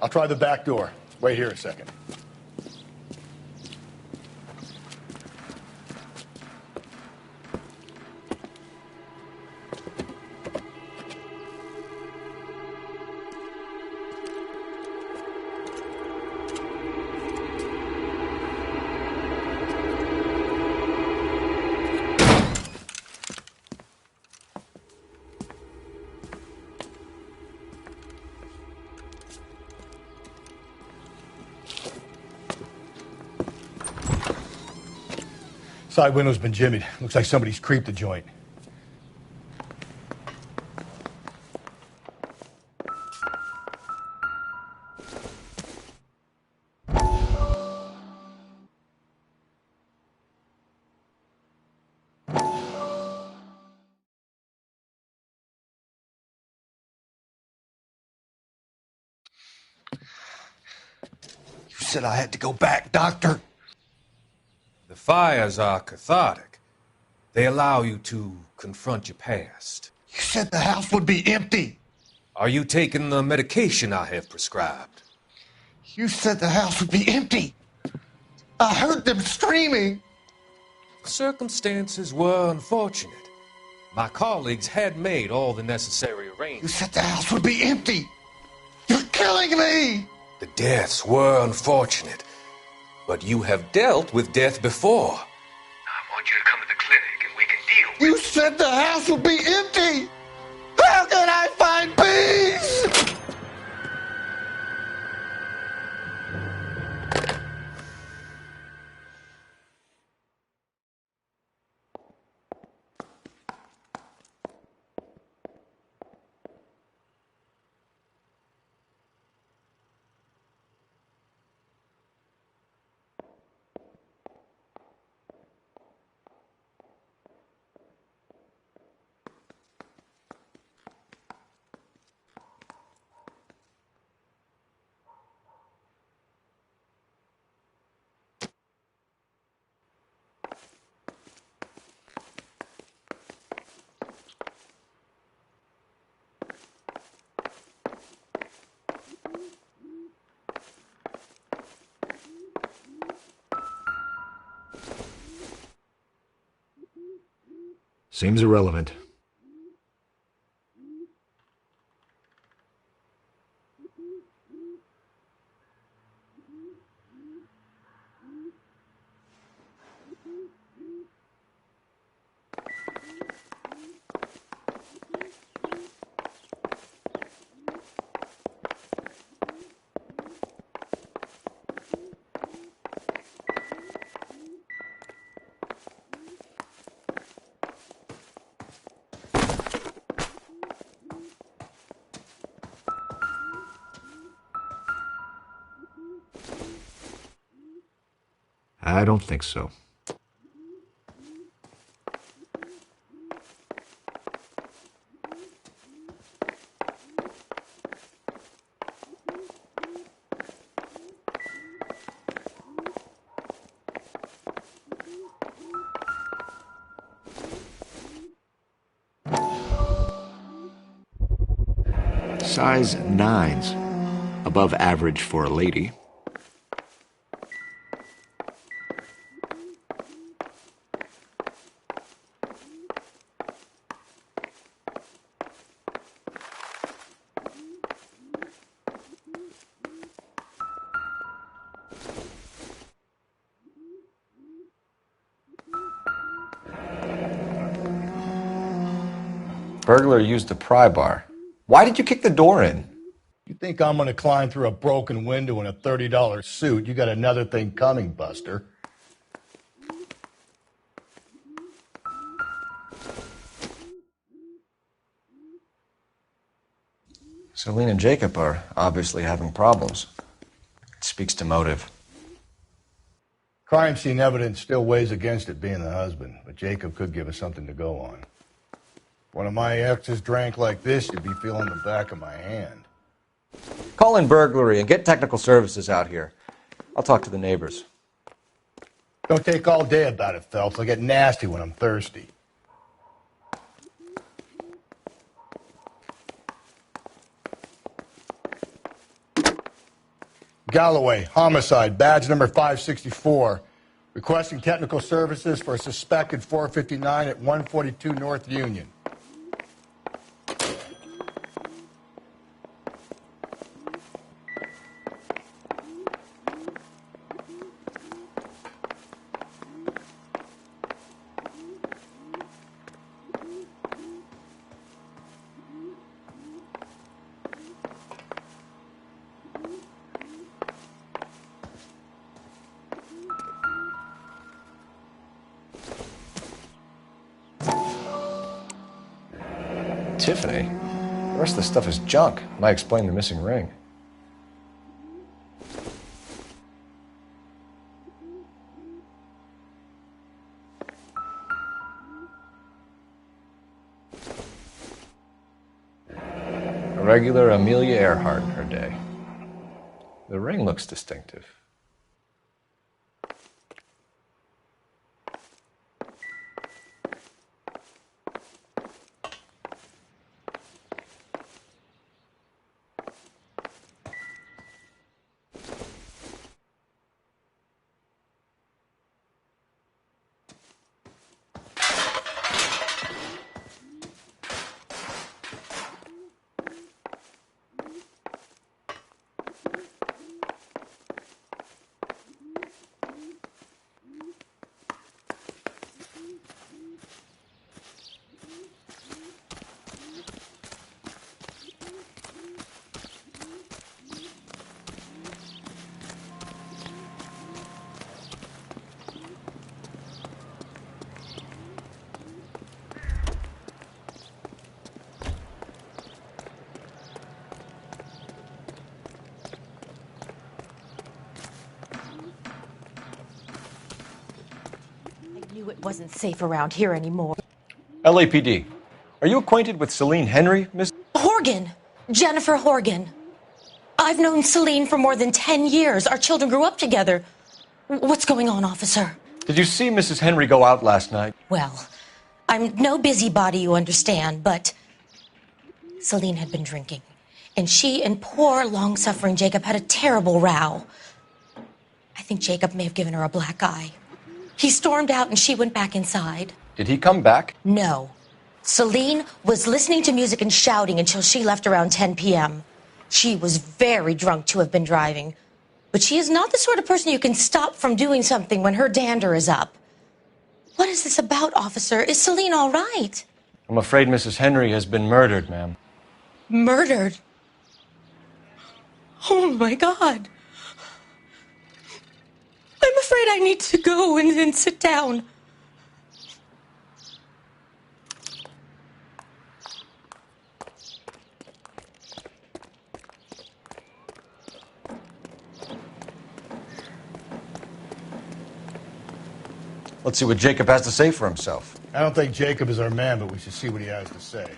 I'll try the back door. Wait here a second. Side window's been jimmied. Looks like somebody's creeped the joint. You said I had to go back, Doctor. The fires are cathartic. They allow you to confront your past. You said the house would be empty. Are you taking the medication I have prescribed? You said the house would be empty. I heard them screaming. Circumstances were unfortunate. My colleagues had made all the necessary You arrangements. said the house would be empty. You're killing me. The deaths were unfortunate, but you have dealt with death before. I want you to come to the clinic and we can deal with it. You said the house would be empty. How can I find peace? Seems irrelevant. I don't think so. Size 9s. Above average for a lady. Burglar used the pry bar. Why did you kick the door in? You think I'm gonna climb through a broken window in a $30 suit? You got another thing coming, Buster. Celine and Jacob are obviously having problems. It speaks to motive. Crime scene evidence still weighs against it being the husband, but Jacob could give us something to go on. One of my exes drank like this, you'd be feeling the back of my hand. Call in burglary and get technical services out here. I'll talk to the neighbors. Don't take all day about it, Phelps. I get nasty when I'm thirsty. Galloway, homicide, badge number 564. Requesting technical services for a suspected 459 at 142 North Union. Tiffany? The rest of the stuff is junk. Might explain the missing ring. A regular Amelia Earhart in her day. The ring looks distinctive. It wasn't safe around here anymore. LAPD. Are you acquainted with Celine Henry, Miss? Horgan. Jennifer Horgan. I've known Celine for more than 10 years. Our children grew up together. What's going on, officer? Did you see Mrs. Henry go out last night? Well, I'm no busybody, you understand, but Celine had been drinking. And she and poor, long-suffering Jacob had a terrible row. I think Jacob may have given her a black eye. He stormed out and she went back inside. Did he come back? No. Celine was listening to music and shouting until she left around 10 p.m. She was very drunk to have been driving. But she is not the sort of person you can stop from doing something when her dander is up. What is this about, officer? Is Celine all right? I'm afraid Mrs. Henry has been murdered, ma'am. Murdered? Oh, my God. I'm afraid I need to go and sit down. Let's see what Jacob has to say for himself. I don't think Jacob is our man, but we should see what he has to say.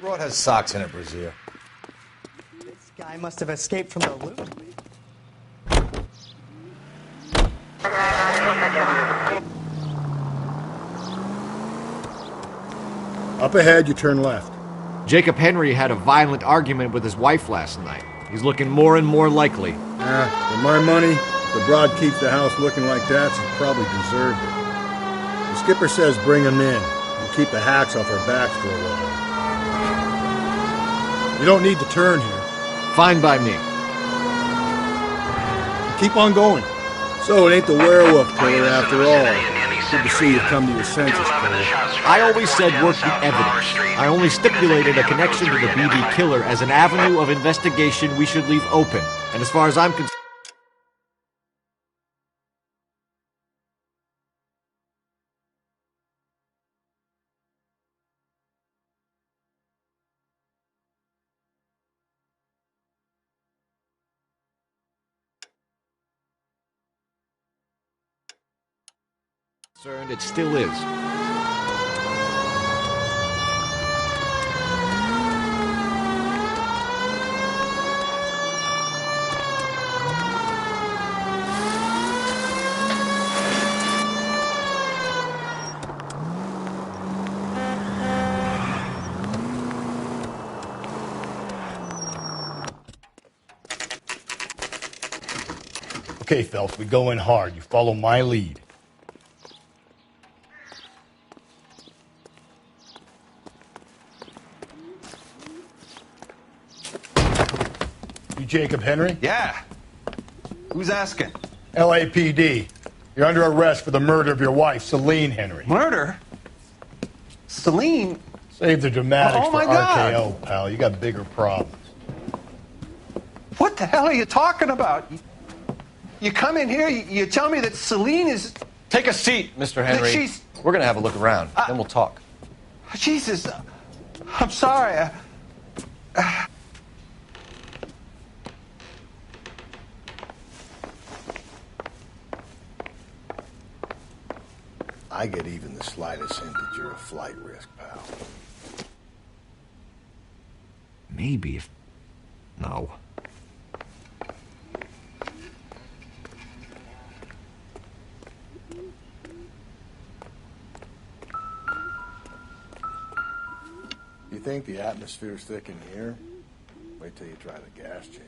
Broad has socks in it, Brazier. This guy must have escaped from the loot. Up ahead, you turn left. Jacob Henry had a violent argument with his wife last night. He's looking more and more likely. For my money, if the broad keeps the house looking like that, she probably deserved it. The skipper says bring him in and keep the hacks off our backs for a while. You don't need to turn here. Fine by me. Keep on going. So it ain't the werewolf killer after all. Good to see you come to your senses, Cole. I always said work the evidence. I only stipulated a connection to the BB killer as an avenue of investigation we should leave open. And as far as I'm concerned, it still is. Okay, Phelps, we go in hard. You follow my lead. You Jacob Henry? Yeah. Who's asking? LAPD. You're under arrest for the murder of your wife, Celine Henry. Murder? Celine? Save the dramatics Oh, for my God. RKO, pal. You got bigger problems. What the hell are you talking about? You come in here, you tell me that Celine is... Take a seat, Mr. Henry. She's... We're going to have a look around, then we'll talk. Jesus, I'm sorry. I get even the slightest hint that you're a flight risk, pal. Maybe if... No. You think the atmosphere's thick in here? Wait till you try the gas chamber.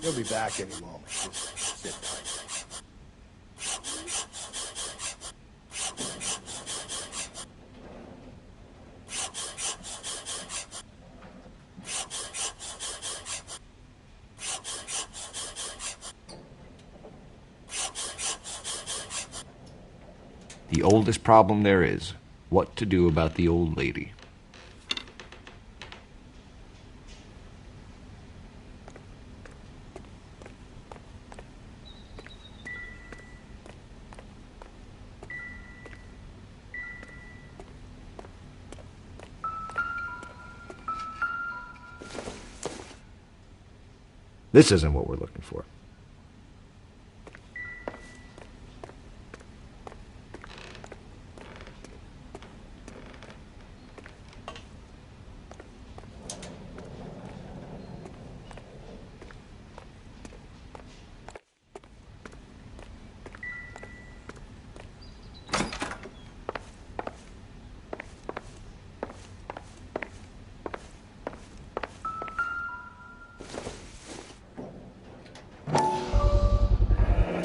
He'll be back any moment. Just sit tight. The oldest problem there is, what to do about the old lady. This isn't what we're looking for.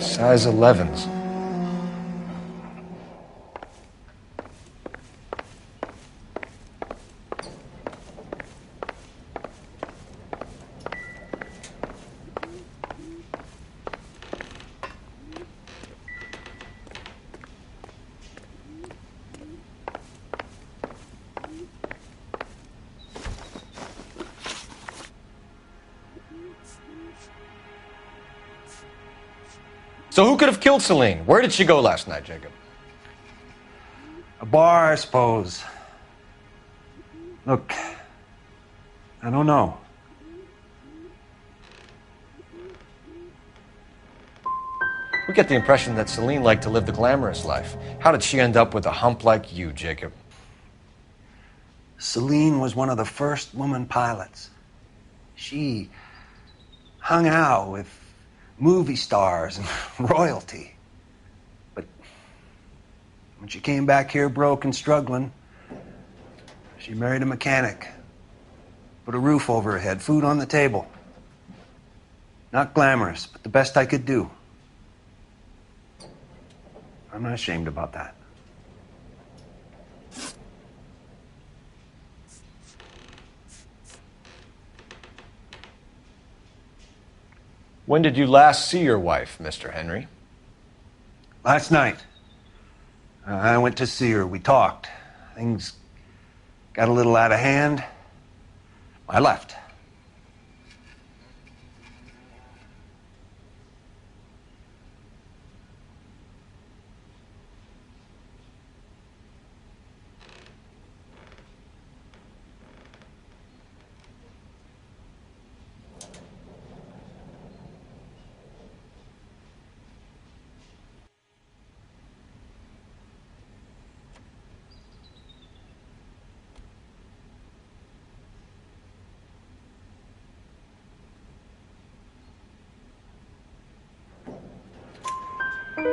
Size 11s. So who could have killed Celine? Where did she go last night, Jacob? A bar, I suppose. Look, I don't know. We get the impression that Celine liked to live the glamorous life. How did she end up with a hump like you, Jacob? Celine was one of the first woman pilots. She hung out with movie stars and royalty. But when she came back here broke and struggling, she married a mechanic. Put a roof over her head, food on the table. Not glamorous, but the best I could do. I'm not ashamed about that. When did you last see your wife, Mr. Henry? Last night. I went to see her. We talked. Things got a little out of hand. I left.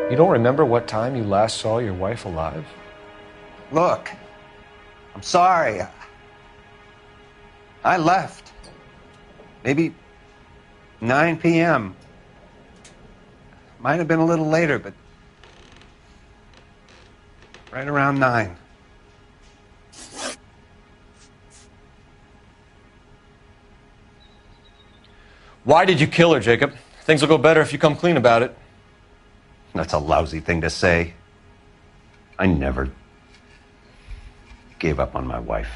You don't remember what time you last saw your wife alive? Look, I'm sorry. I left. Maybe 9 p.m. Might have been a little later, but right around 9. Why did you kill her, Jacob? Things will go better if you come clean about it. That's a lousy thing to say. I never gave up on my wife.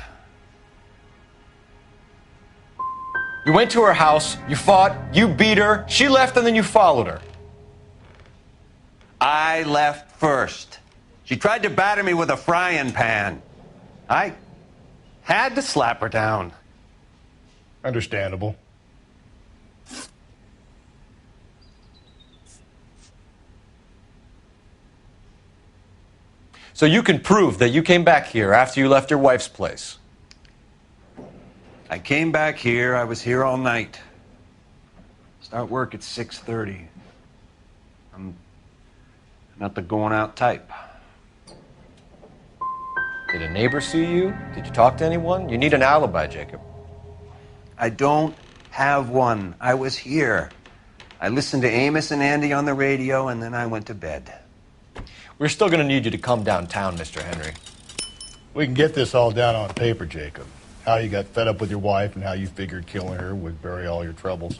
You went to her house, you fought, you beat her, she left, and then you followed her. I left first. She tried to batter me with a frying pan. I had to slap her down. Understandable. So you can prove that you came back here after you left your wife's place. I came back here. I was here all night. Start work at 6:30. I'm not the going out type. Did a neighbor see you? Did you talk to anyone? You need an alibi, Jacob. I don't have one. I was here. I listened to Amos and Andy on the radio, and then I went to bed. We're still going to need you to come downtown, Mr. Henry. We can get this all down on paper, Jacob. How you got fed up with your wife and how you figured killing her would bury all your troubles.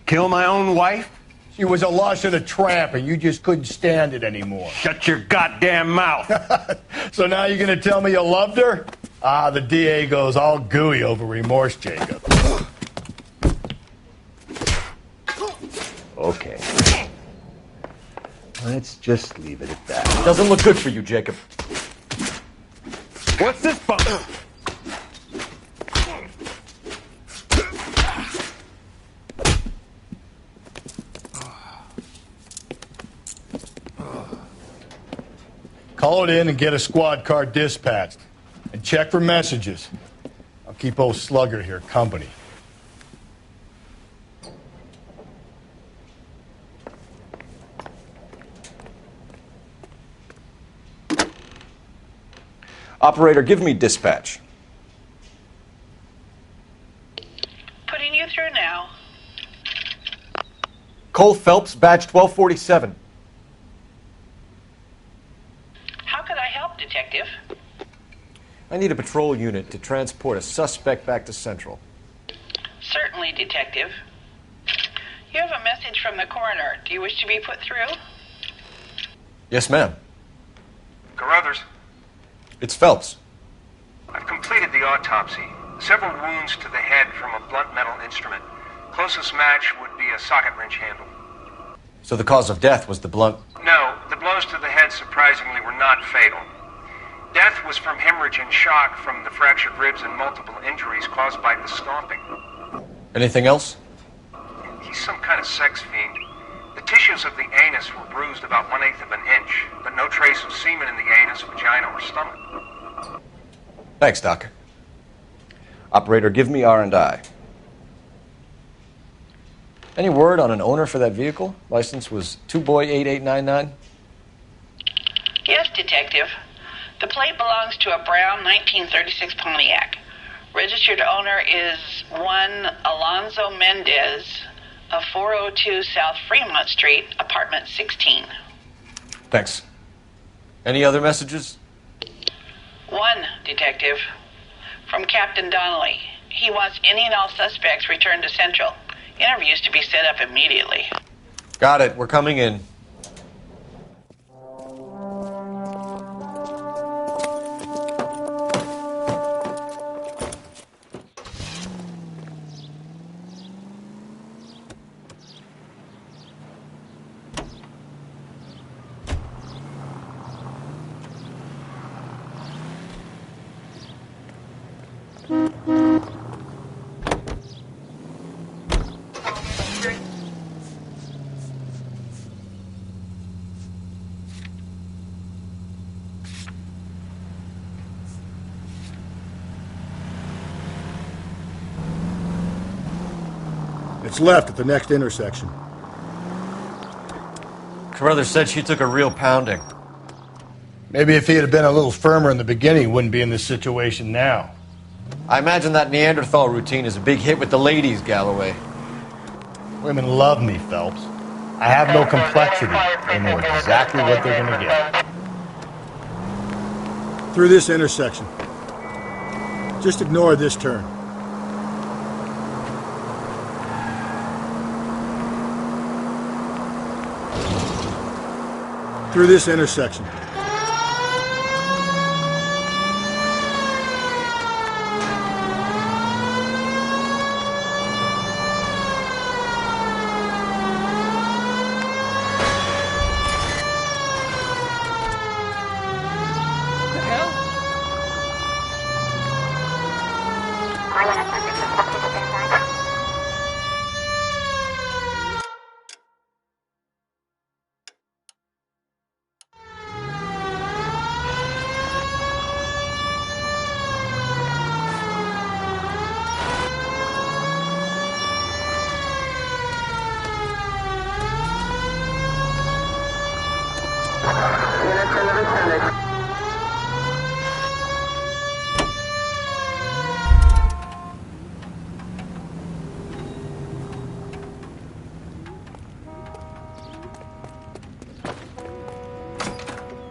Kill my own wife? She was a lush and a tramp, and you just couldn't stand it anymore. Shut your goddamn mouth. So now you're going to tell me you loved her? Ah, the DA goes all gooey over remorse, Jacob. Okay. Let's just leave it at that. Doesn't look good for you, Jacob. What's this bump? Call it in and get a squad car dispatched. And check for messages. I'll keep old Slugger here company. Operator, give me dispatch. Putting you through now. Cole Phelps, badge 1247. How could I help, Detective? I need a patrol unit to transport a suspect back to Central. Certainly, Detective. You have a message from the coroner. Do you wish to be put through? Yes, ma'am. Carruthers, It's Phelps. I've completed the autopsy. Several wounds to the head from a blunt metal instrument. Closest match would be a socket wrench handle. So the cause of death was the blunt... No, the blows to the head surprisingly were not fatal. Death was from hemorrhage and shock from the fractured ribs and multiple injuries caused by the stomping. Anything else? He's some kind of sex fiend. The tissues of the anus were bruised about 1/8 of an inch, but no trace of semen in the anus, vagina, or stomach. Thanks, Doc. Operator, give me R&I. Any word on an owner for that vehicle? License was 2boy8899. Yes, Detective. The plate belongs to a brown 1936 Pontiac. Registered owner is one Alonzo Mendez of 402 South Fremont Street, apartment 16. Thanks. Any other messages? One, Detective. From Captain Donnelly. He wants any and all suspects returned to Central. Interviews to be set up immediately. Got it. We're coming in. It's left at the next intersection. Carruthers said she took a real pounding. Maybe if he had been a little firmer in the beginning, he wouldn't be in this situation now. I imagine that Neanderthal routine is a big hit with the ladies, Galloway. Women love me, Phelps. I have no complexity. They know exactly what they're going to get. Through this intersection. Just ignore this turn. Through this intersection.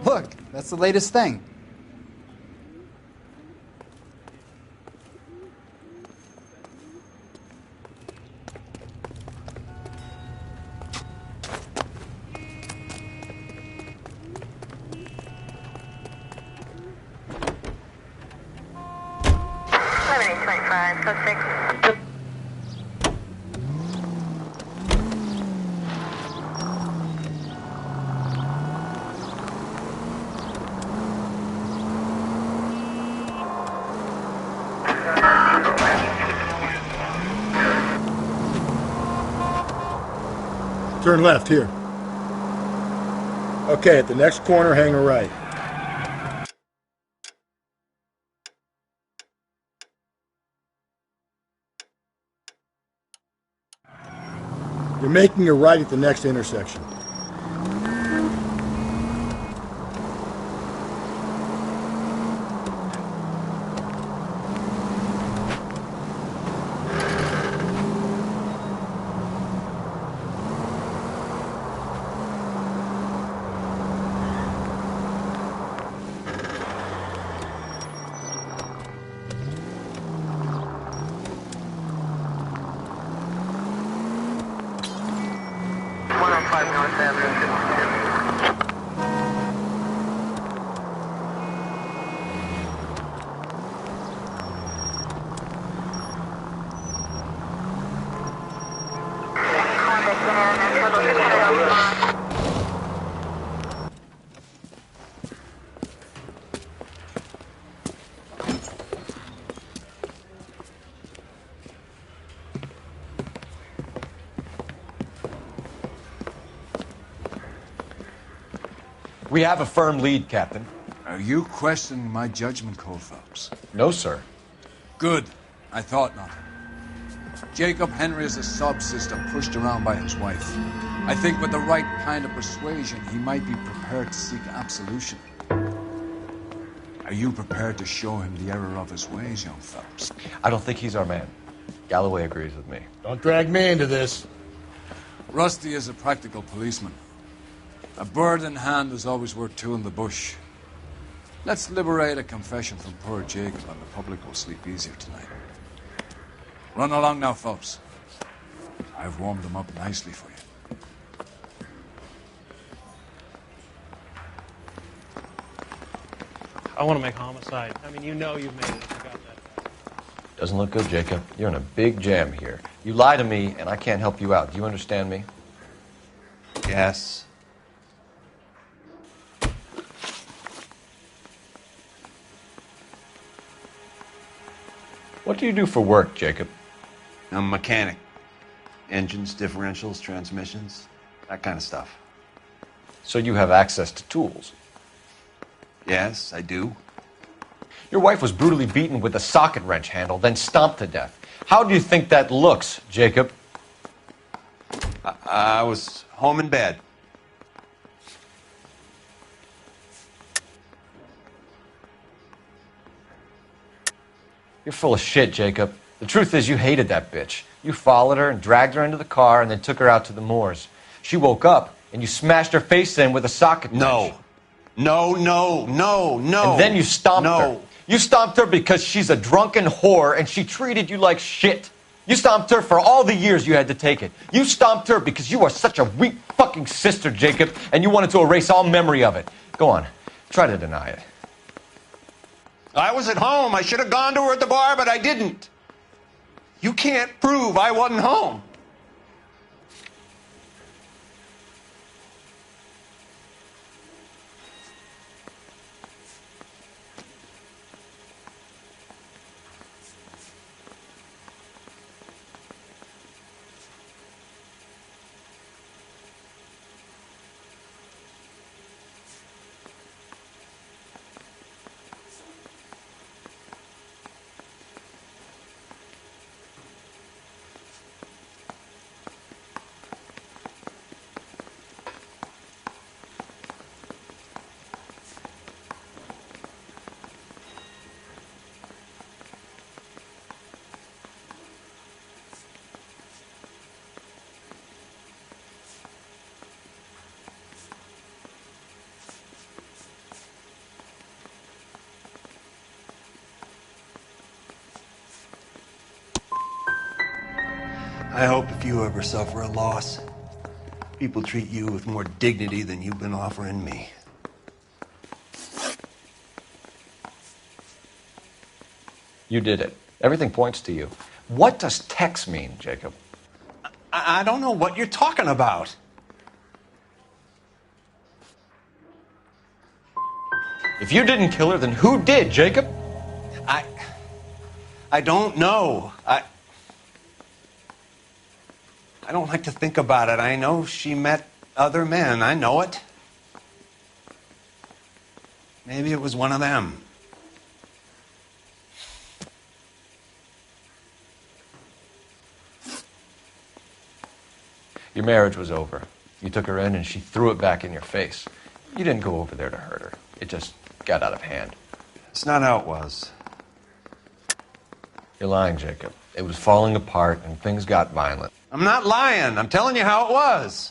Look, that's the latest thing. Turn left here. Okay, at the next corner, hang a right. You're making a right at the next intersection. We have a firm lead, Captain. Are you questioning my judgment call, Phelps? No, sir. Good. I thought not. Jacob Henry is a sub-sister pushed around by his wife. I think with the right kind of persuasion, he might be prepared to seek absolution. Are you prepared to show him the error of his ways, young Phelps? I don't think he's our man. Galloway agrees with me. Don't drag me into this. Rusty is a practical policeman. A bird in hand is always worth two in the bush. Let's liberate a confession from poor Jacob, and the public will sleep easier tonight. Run along now, Phelps. I've warmed them up nicely for you. I want to make homicide. I mean, you know you've made it. I forgot that. Doesn't look good, Jacob. You're in a big jam here. You lie to me, and I can't help you out. Do you understand me? Yes. What do you do for work, Jacob? I'm a mechanic. Engines, differentials, transmissions, that kind of stuff. So you have access to tools? Yes, I do. Your wife was brutally beaten with a socket wrench handle, then stomped to death. How do you think that looks, Jacob? I was home in bed. You're full of shit, Jacob. The truth is you hated that bitch. You followed her and dragged her into the car and then took her out to the moors. She woke up and you smashed her face in with a socket wrench. No. And then you stomped her. You stomped her because she's a drunken whore and she treated you like shit. You stomped her for all the years you had to take it. You stomped her because you are such a weak fucking sister, Jacob, and you wanted to erase all memory of it. Go on. Try to deny it. I was at home. I should have gone to her at the bar, but I didn't. You can't prove I wasn't home. I hope if you ever suffer a loss, people treat you with more dignity than you've been offering me. You did it. Everything points to you. What does Tex mean, Jacob? I don't know what you're talking about. If you didn't kill her, then who did, Jacob? I don't know. I don't like to think about it. I know she met other men. I know it. Maybe it was one of them. Your marriage was over. You took her in and she threw it back in your face. You didn't go over there to hurt her. It just got out of hand. It's not how it was. You're lying, Jacob. It was falling apart and things got violent. I'm not lying. I'm telling you how it was.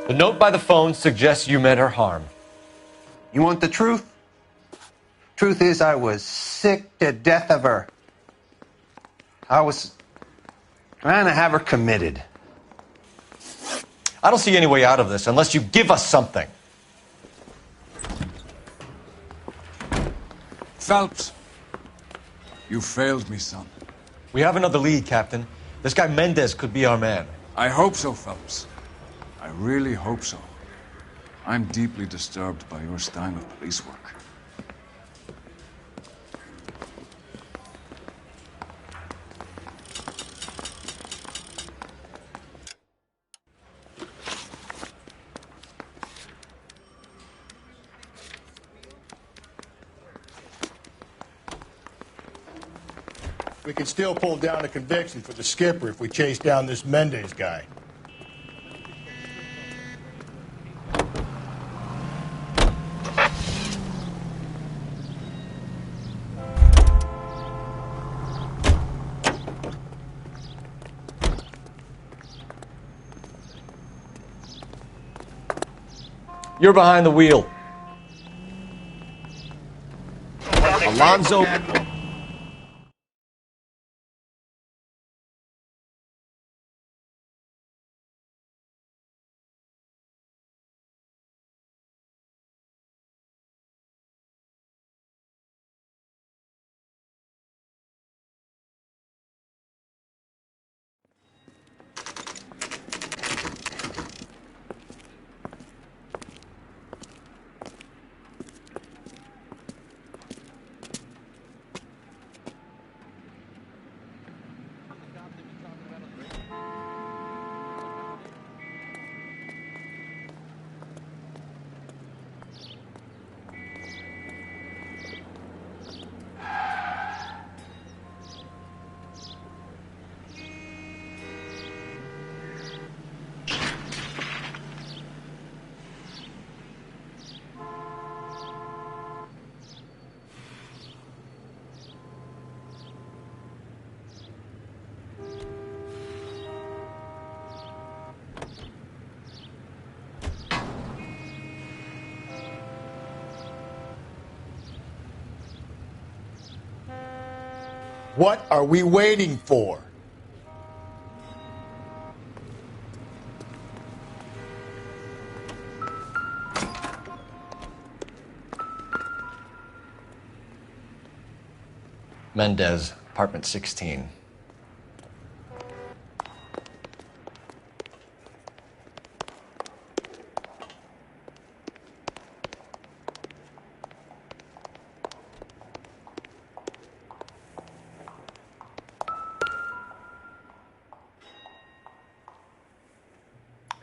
The note by the phone suggests you meant her harm. You want the truth? Truth is, I was sick to death of her. I was trying to have her committed. I don't see any way out of this unless you give us something. Phelps, you failed me, son. We have another lead, Captain. This guy Mendez could be our man. I hope so, Phelps. I really hope so. I'm deeply disturbed by your style of police work. We can still pull down a conviction for the skipper if we chase down this Mendez guy. You're behind the wheel. Alonzo. What are we waiting for? Mendez, apartment 16.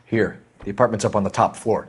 Here, the apartment's up on the top floor.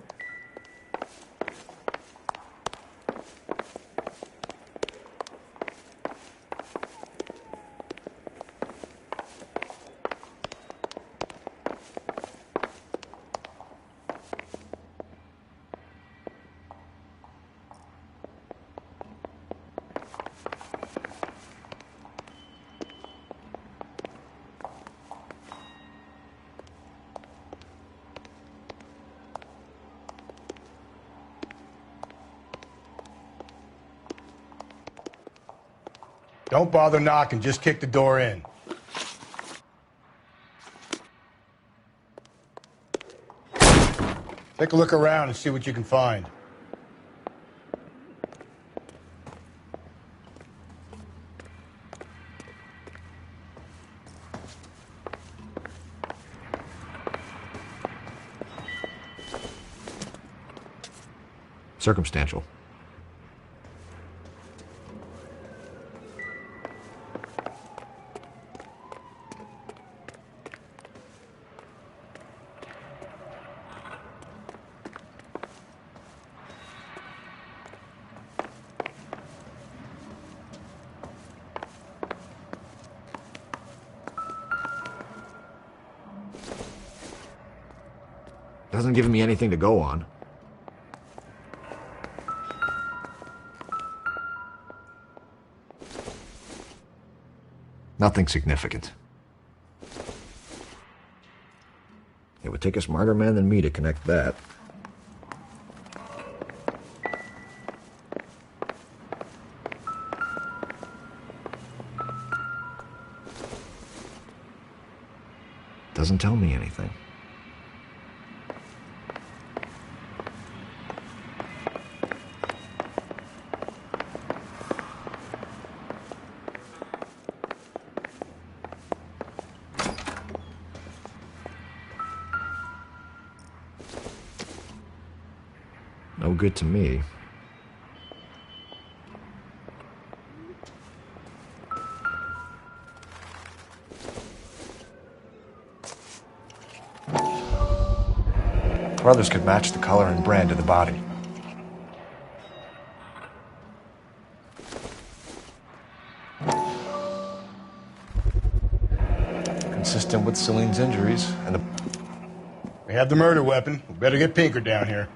Don't bother knocking, just kick the door in. Take a look around and see what you can find. Circumstantial. Doesn't give me anything to go on. Nothing significant. It would take a smarter man than me to connect that. Doesn't tell me anything. No good to me. Brothers could match the color and brand of the body. Consistent with Celine's injuries and the... We have the murder weapon. We better get Pinker down here.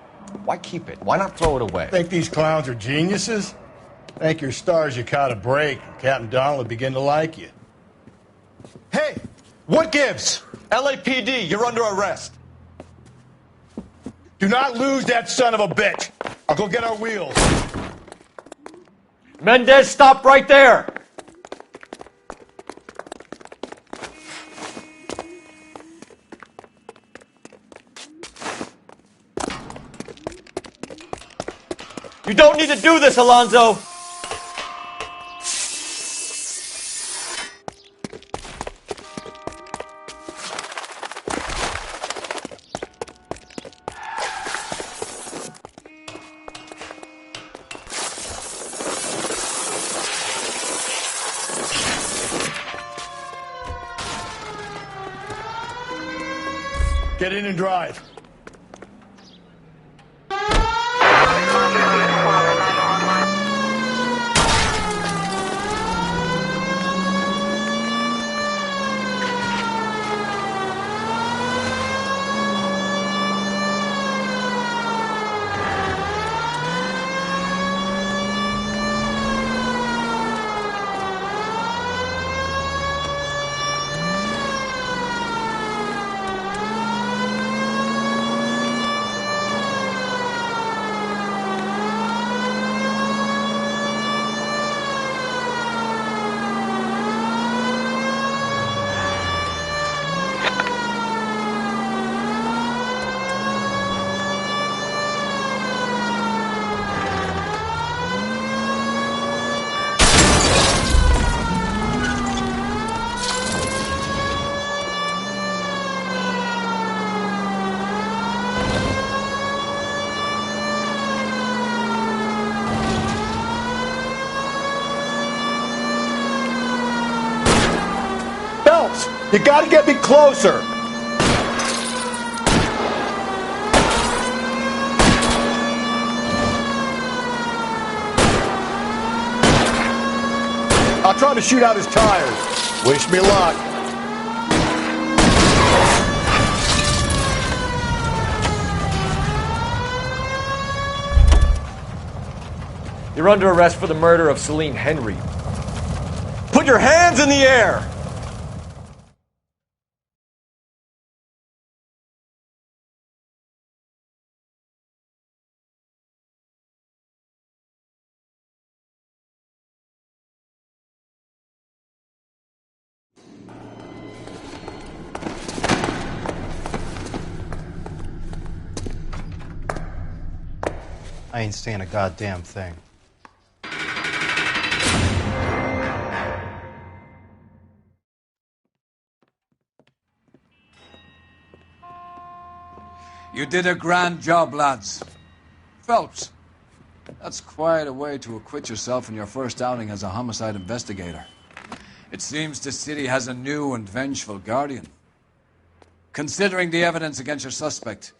Why keep it? Why not throw it away? Think these clowns are geniuses? Thank your stars you caught a break, and Captain Donald will begin to like you. Hey! What gives? LAPD, you're under arrest. Do not lose that son of a bitch. I'll go get our wheels. Mendez, stop right there! You don't need to do this, Alonzo! Get in and drive. You gotta get me closer! I'll try to shoot out his tires. Wish me luck. You're under arrest for the murder of Celine Henry. Put your hands in the air! I ain't saying a goddamn thing. You did a grand job, lads. Phelps, that's quite a way to acquit yourself in your first outing as a homicide investigator. It seems the city has a new and vengeful guardian. Considering the evidence against your suspect,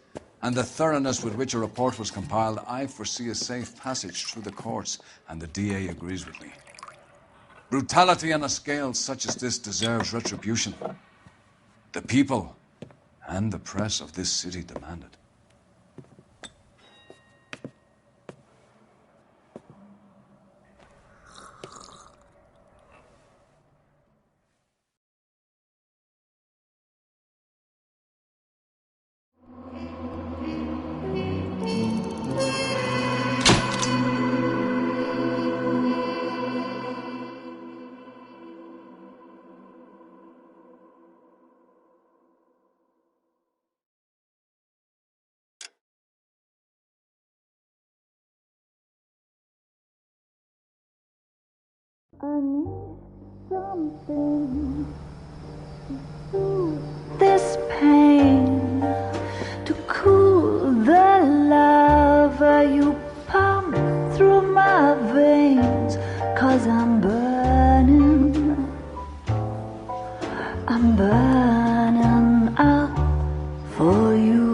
and the thoroughness with which a report was compiled, I foresee a safe passage through the courts, and the DA agrees with me. Brutality on a scale such as this deserves retribution. The people and the press of this city demand it. I need something to soothe this pain, to cool the lava you pump through my veins, 'cause I'm burning up for you.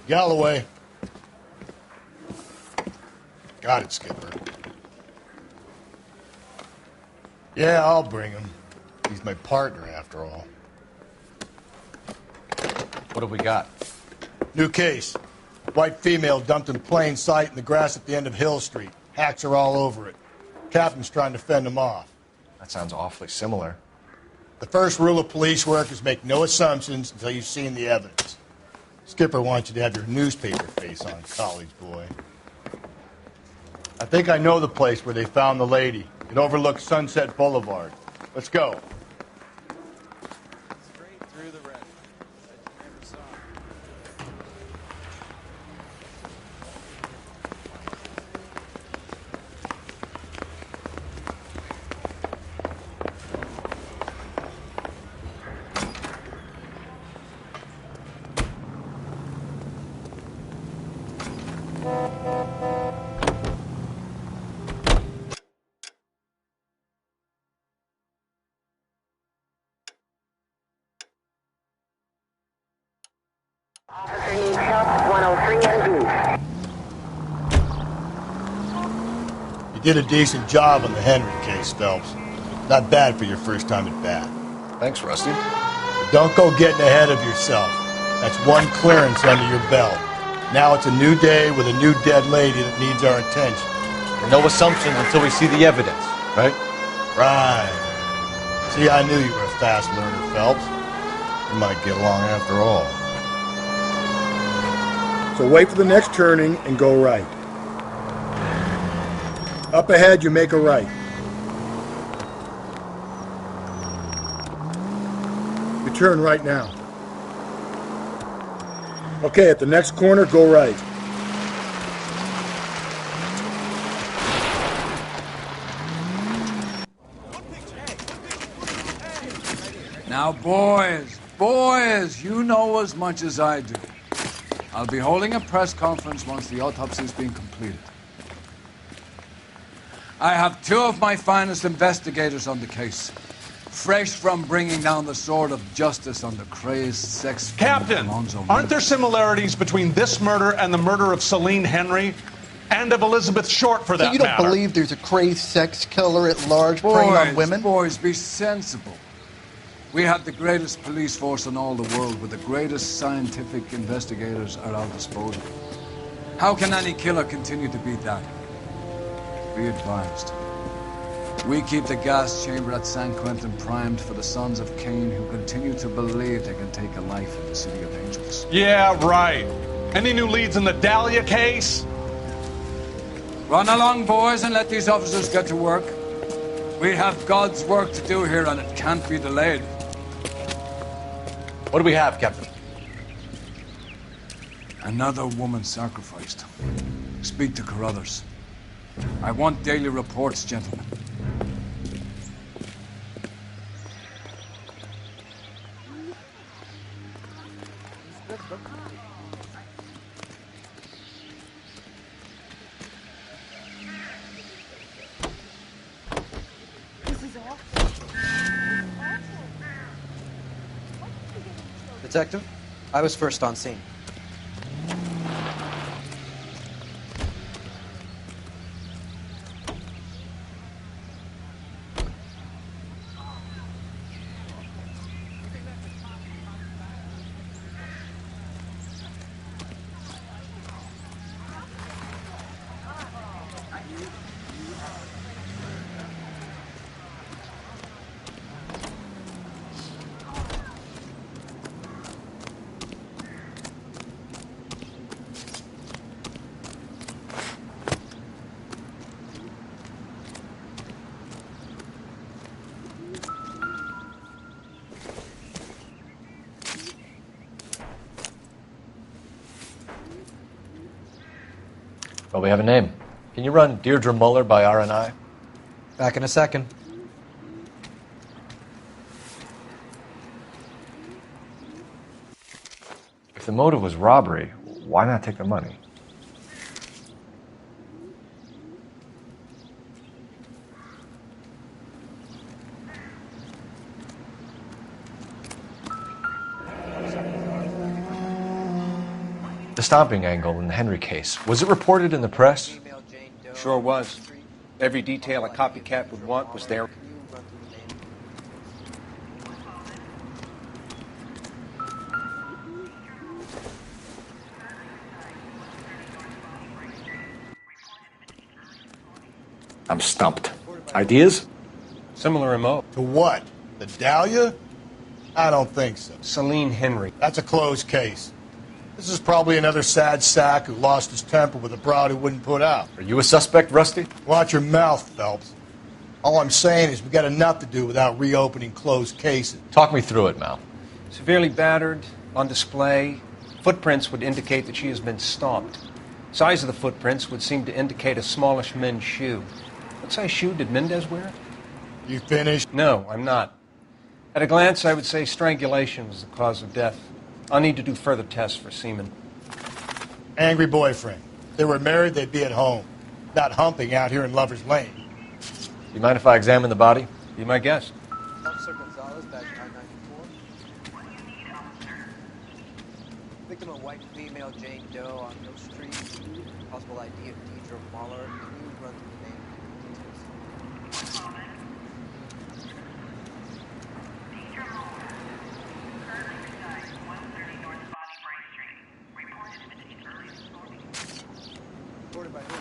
Galloway. Got it, Skipper. Yeah, I'll bring him. He's my partner, after all. What have we got? New case. White female dumped in plain sight in the grass at the end of Hill Street. Hacks are all over it. Captain's trying to fend him off. That sounds awfully similar. The first rule of police work is make no assumptions until you've seen the evidence. Skipper wants you to have your newspaper face on, college boy. I think I know the place where they found the lady. It overlooks Sunset Boulevard. Let's go. Straight through the red. I never saw. You did a decent job on the Henry case, Phelps. Not bad for your first time at bat. Thanks, Rusty. But don't go getting ahead of yourself. That's one clearance under your belt. Now it's a new day with a new dead lady that needs our attention. No assumptions until we see the evidence, right? Right. See, I knew you were a fast learner, Phelps. We might get along after all. So wait for the next turning and go right. Up ahead, you make a right. You turn right now. Okay, at the next corner, go right. Now, boys, you know as much as I do. I'll be holding a press conference once the autopsy's been completed. I have two of my finest investigators on the case, fresh from bringing down the sword of justice on the crazed sex... Captain, aren't there similarities between this murder and the murder of Celine Henry and of Elizabeth Short, for that So you don't matter? believe there's a crazed sex killer at large preying on women? Boys, be sensible. We have the greatest police force in all the world with the greatest scientific investigators at our disposal. How can any killer continue to beat that? Be advised. We keep the gas chamber at San Quentin primed for the sons of Cain who continue to believe they can take a life in the City of Angels. Yeah, right. Any new leads in the Dahlia case? Run along, boys, and let these officers get to work. We have God's work to do here, and it can't be delayed. What do we have, Captain? Another woman sacrificed. Speak to Carruthers. I want daily reports, gentlemen. Detective, I was first on scene. Well, we have a name. Can you run Deirdre Muller by RNI? Back in a second. If the motive was robbery, why not take the money? The stomping angle in the Henry case, was it reported in the press? Sure was. Every detail a copycat would want was there. I'm stumped. Ideas? Similar MO. To what? The Dahlia? I don't think so. Celine Henry. That's a closed case. This is probably another sad sack who lost his temper with a broad who wouldn't put out. Are you a suspect, Rusty? Watch your mouth, Phelps. All I'm saying is we got enough to do without reopening closed cases. Talk me through it, Mal. Severely battered, on display. Footprints would indicate that she has been stomped. Size of the footprints would seem to indicate a smallish men's shoe. What size shoe did Mendez wear? You finished? No, I'm not. At a glance, I would say strangulation was the cause of death. I'll need to do further tests for semen. Angry boyfriend. If they were married, they'd be at home, not humping out here in Lover's Lane. You mind if I examine the body? Be my guest. Officer Gonzalez, badge 994. Victim, a white female, Jane Doe, on Hill Street. Possible ID of Deidre Mahler. Can you run through the name and details? Reported by who?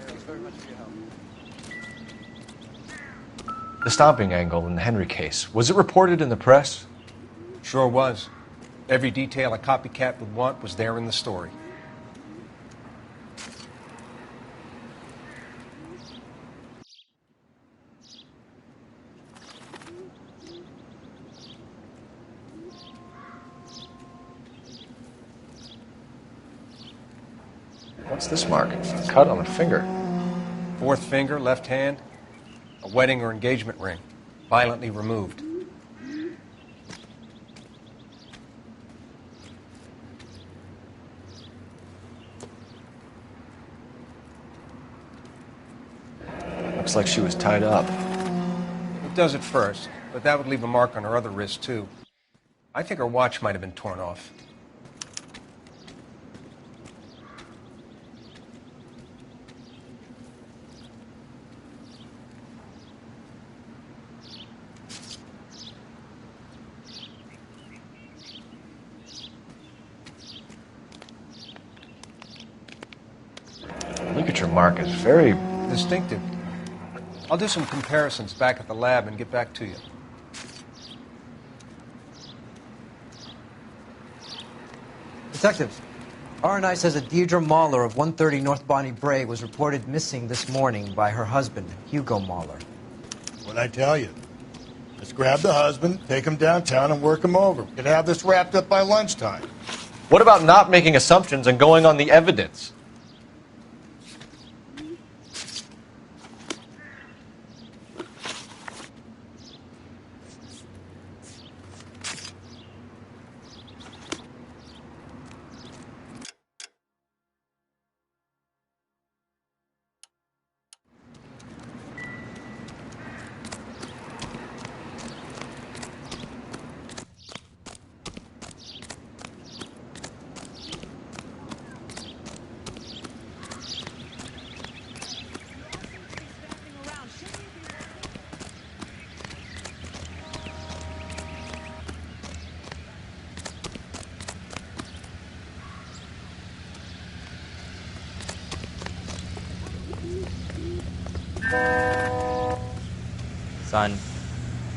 Thanks very much for your help. The stomping angle in the Henry case, was it reported in the press? Sure was. Every detail a copycat would want was there in the story. What's this mark? Cut on a finger. Fourth finger, left hand. A wedding or engagement ring. Violently removed. Looks like she was tied up. It does at first, but that would leave a mark on her other wrist, too. I think her watch might have been torn off. Ligature mark is very distinctive. I'll do some comparisons back at the lab and get back to you. Detectives, R&I says that Deidre Mahler of 130 North Bonnie Bray was reported missing this morning by her husband, Hugo Mahler. What'd I tell you? Let's grab the husband, take him downtown, and work him over. We could have this wrapped up by lunchtime. What about not making assumptions and going on the evidence? Son,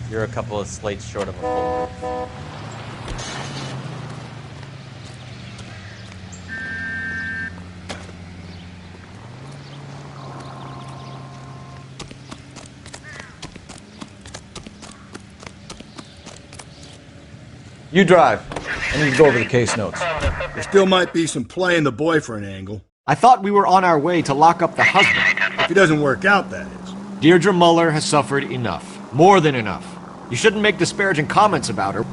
you're a couple of slates short of a full roof. You drive. I need to go over the case notes. There still might be some play in the boyfriend angle. I thought we were on our way to lock up the husband. If he doesn't work out, that is. Deirdre Muller has suffered enough. More than enough. You shouldn't make disparaging comments about her.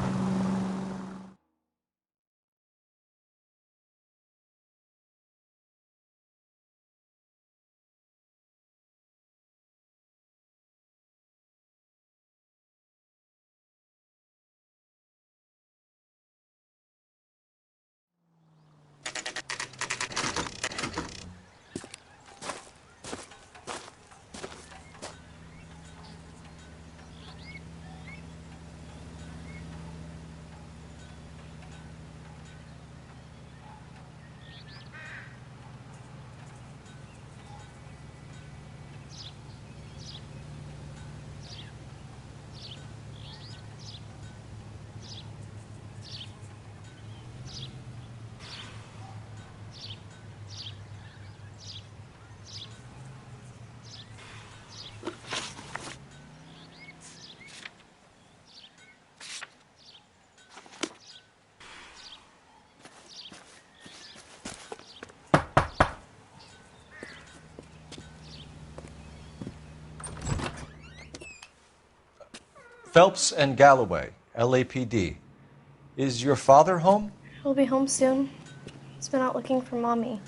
Phelps and Galloway, LAPD. Is your father home? He'll be home soon. He's been out looking for Mommy.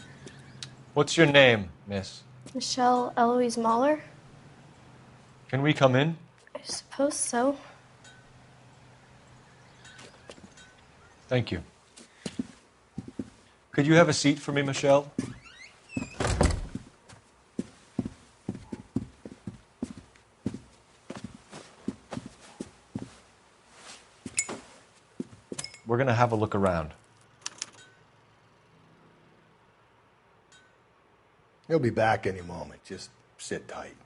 What's your name, miss? Michelle Eloise Mahler? Can we come in? I suppose so. Thank you. Could you have a seat for me, Michelle? We're going to have a look around. He'll be back any moment. Just sit tight.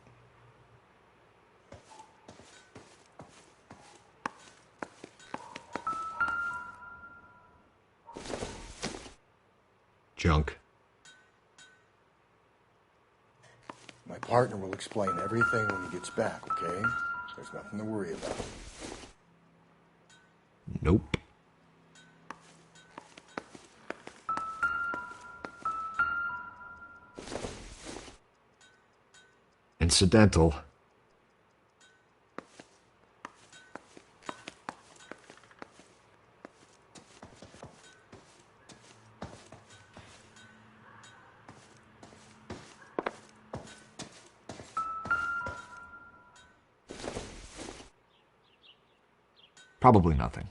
Junk. My partner will explain everything when he gets back, okay? There's nothing to worry about. Nope. Incidental. Probably nothing.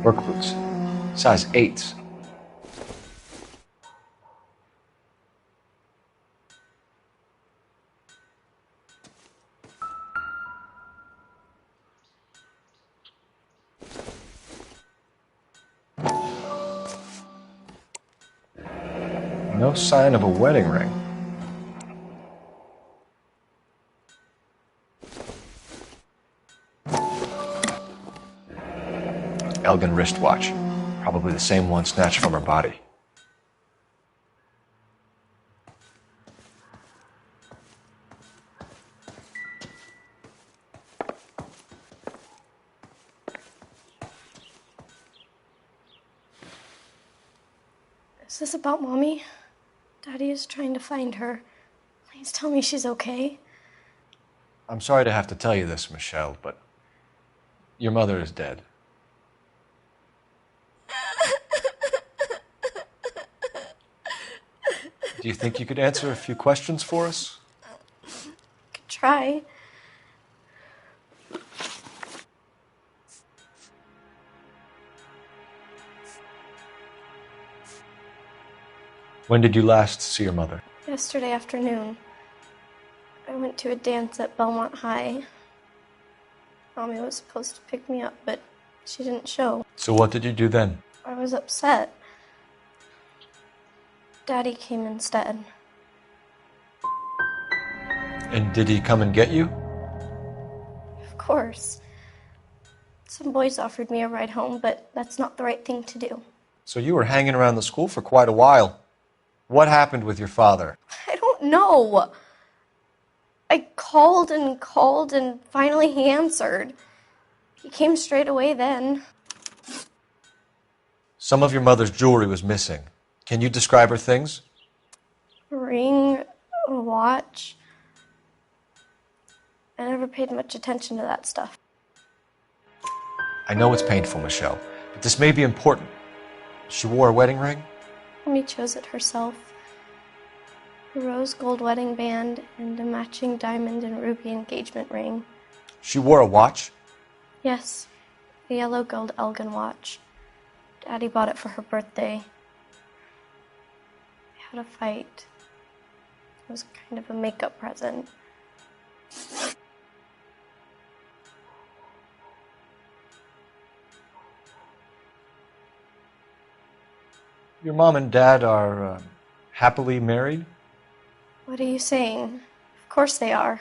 Work boots. Size 8s. No sign of a wedding ring. Elgin wristwatch. Probably the same one snatched from her body. Is this about Mommy? Daddy is trying to find her. Please tell me she's okay. I'm sorry to have to tell you this, Michelle, but your mother is dead. Do you think you could answer a few questions for us? Could try. When did you last see your mother? Yesterday afternoon. I went to a dance at Belmont High. Mommy was supposed to pick me up, but she didn't show. So what did you do then? I was upset. Daddy came instead. And did he come and get you? Of course. Some boys offered me a ride home, but that's not the right thing to do. So you were hanging around the school for quite a while. What happened with your father? I don't know. I called and finally he answered. He came straight away then. Some of your mother's jewelry was missing. Can you describe her things? A ring, a watch. I never paid much attention to that stuff. I know it's painful, Michelle, but this may be important. She wore a wedding ring? Mommy chose it herself. A rose gold wedding band and a matching diamond and ruby engagement ring. She wore a watch? Yes, a yellow gold Elgin watch. Daddy bought it for her birthday. We had a fight. It was kind of a makeup present. Your mom and dad are happily married? What are you saying? Of course they are.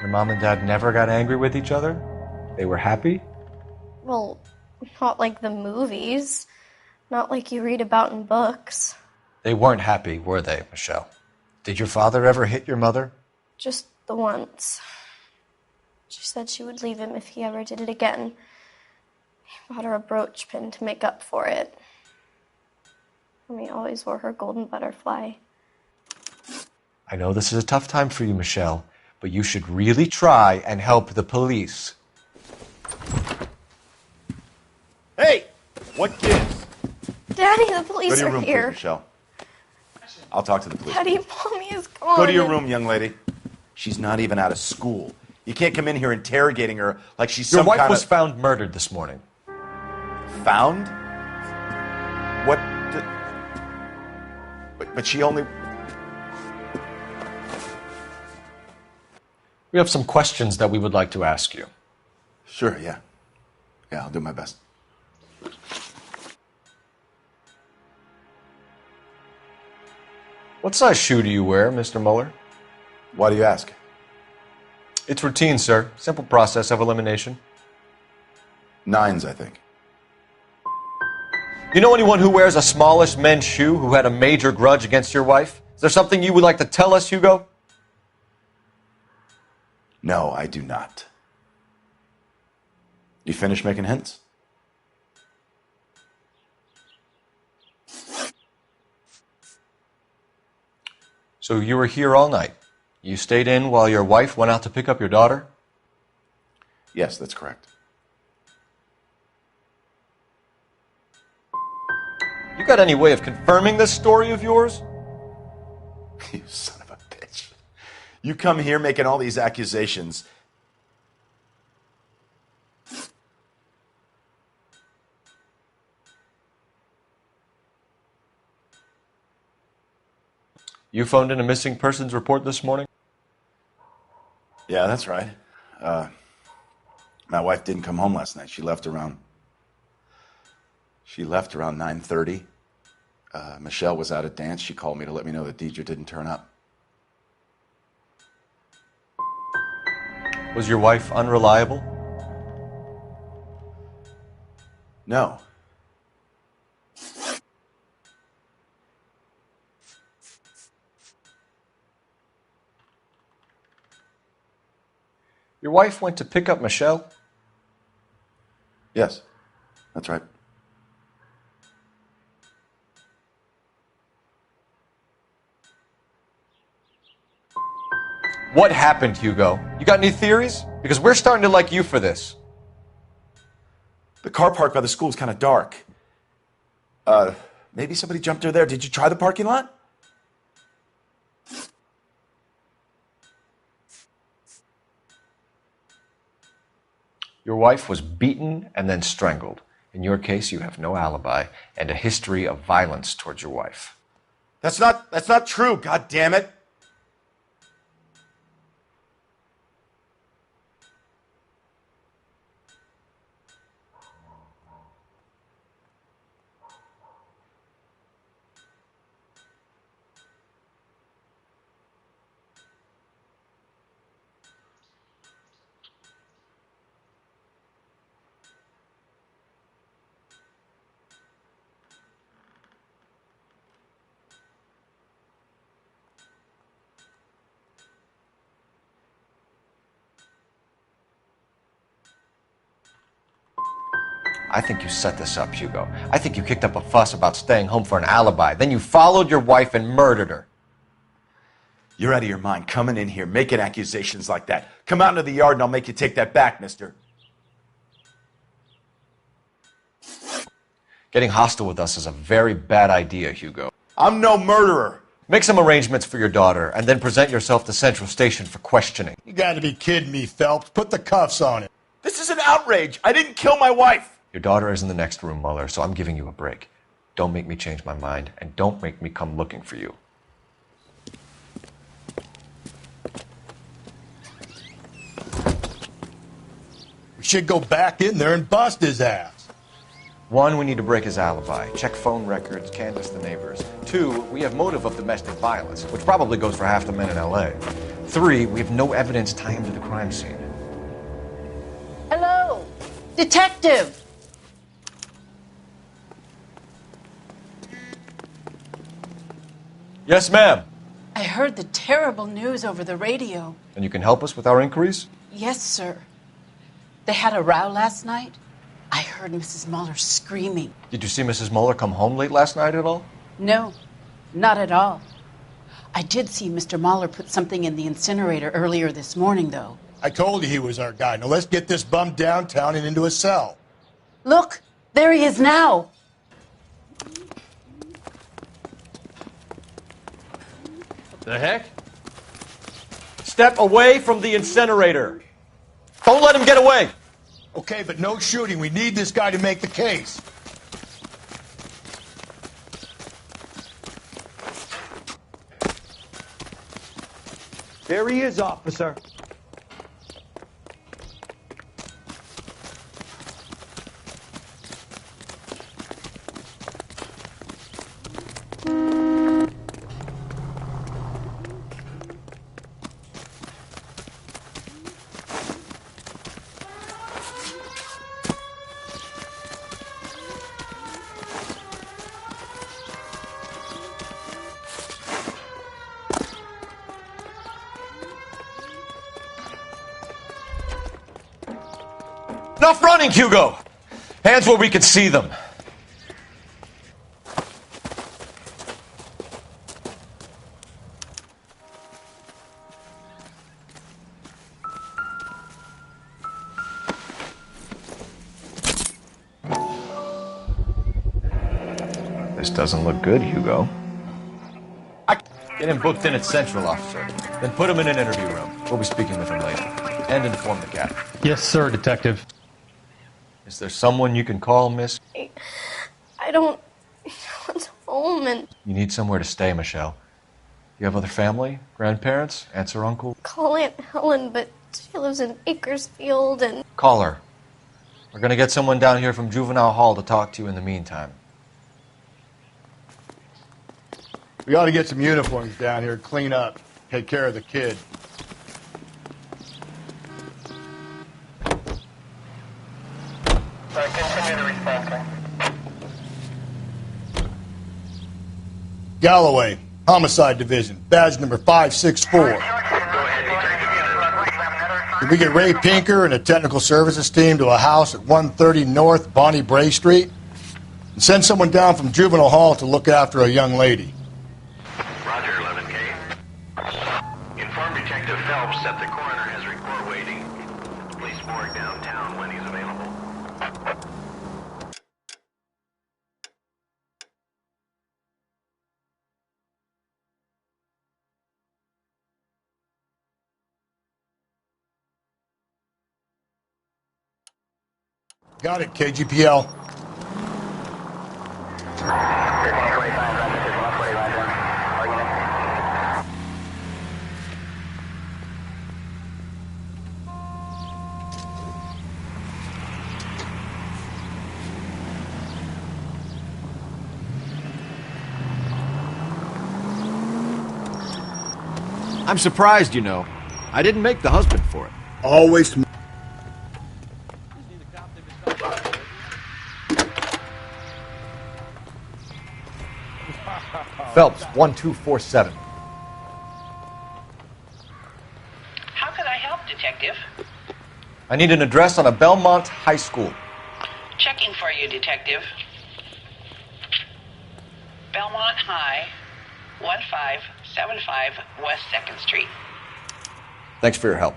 Your mom and dad never got angry with each other? They were happy? Well, not like the movies. Not like you read about in books. They weren't happy, were they, Michelle? Did your father ever hit your mother? Just the once. She said she would leave him if he ever did it again. He bought her a brooch pin to make up for it. Mommy always wore her golden butterfly. I know this is a tough time for you, Michelle, but you should really try and help the police. Hey! What gives? Daddy, the police Go to your are room, here. please, Michelle. I'll talk to the police. Daddy, Mommy is gone. Go to your room, young lady. She's not even out of school. You can't come in here interrogating her like she's Your some wife kind was of... found murdered this morning. Found? What? But she only... We have some questions that we would like to ask you. Sure, yeah. Yeah, I'll do my best. What size shoe do you wear, Mr. Mueller? Why do you ask? It's routine, sir. Simple process of elimination. 9s, I think. You know anyone who wears a smallish men's shoe who had a major grudge against your wife? Is there something you would like to tell us, Hugo? No, I do not. You finished making hints? So you were here all night. You stayed in while your wife went out to pick up your daughter? Yes, that's correct. You got any way of confirming this story of yours? You son of a bitch. You come here making all these accusations. You phoned in a missing persons report this morning? Yeah, that's right. My wife didn't come home last night. She left around 9:30. Michelle was out at dance. She called me to let me know that Deidre didn't turn up. Was your wife unreliable? No. Your wife went to pick up Michelle? Yes, that's right. What happened, Hugo? You got any theories? Because we're starting to like you for this. The car park by the school is kind of dark. Maybe somebody jumped her there. Did you try the parking lot? Your wife was beaten and then strangled. In your case, you have no alibi and a history of violence towards your wife. That's not true, God damn it. I think you set this up, Hugo. I think you kicked up a fuss about staying home for an alibi. Then you followed your wife and murdered her. You're out of your mind coming in here making accusations like that. Come out into the yard and I'll make you take that back, mister. Getting hostile with us is a very bad idea, Hugo. I'm no murderer. Make some arrangements for your daughter and then present yourself to Central Station for questioning. You gotta be kidding me, Phelps. Put the cuffs on him. This is an outrage. I didn't kill my wife. Your daughter is in the next room, Mueller, so I'm giving you a break. Don't make me change my mind, and don't make me come looking for you. We should go back in there and bust his ass. 1, we need to break his alibi. Check phone records, canvass the neighbors. 2, we have motive of domestic violence, which probably goes for half the men in L.A. 3, we have no evidence tying him to the crime scene. Hello, detective. Yes, ma'am. I heard the terrible news over the radio. And you can help us with our inquiries? Yes, sir. They had a row last night. I heard Mrs. Muller screaming. Did you see Mrs. Muller come home late last night at all? No, not at all. I did see Mr. Muller put something in the incinerator earlier this morning, though. I told you he was our guy. Now let's get this bum downtown and into a cell. Look, there he is now. The heck? Step away from the incinerator. Don't let him get away. Okay, but no shooting. We need this guy to make the case. There he is, officer. Enough running, Hugo! Hands where we can see them. This doesn't look good, Hugo. Get him booked in at Central, officer. Then put him in an interview room. We'll be speaking with him later. And inform the captain. Yes, sir, detective. Is there someone you can call, miss? I don't want home and You need somewhere to stay, Michelle. You have other family? Grandparents? Aunts or uncle? call Aunt Helen, but she lives in Bakersfield and Call her. We're gonna get someone down here from Juvenile Hall to talk to you in the meantime. We ought to get some uniforms down here, clean up, take care of the kid. Galloway, Homicide Division, badge number 564. Did we get Ray Pinker and a technical services team to a house at 130 North Bonnie Bray Street? And send someone down from Juvenile Hall to look after a young lady. Roger, 11K. Inform Detective Phelps that the coroner has report waiting. Police morgue downtown when he's available. Got it, KGPL. I'm surprised, you know. I didn't make the husband for it. Always. Phelps, 1247. How can I help, detective? I need an address on a Belmont High School. Checking for you, detective. Belmont High, 1575 West 2nd Street. Thanks for your help.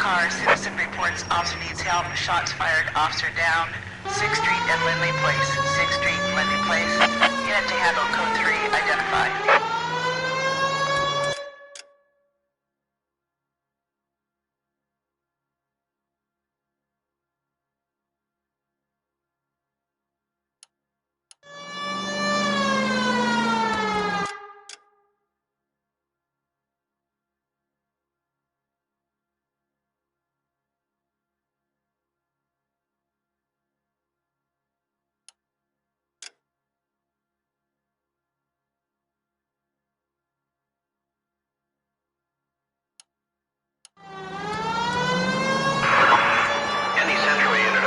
car. Citizen reports officer needs help. Shots fired. Officer down. 6th Street and Lindley Place. 6th Street and Lindley Place. Unit to handle code 3. Identify.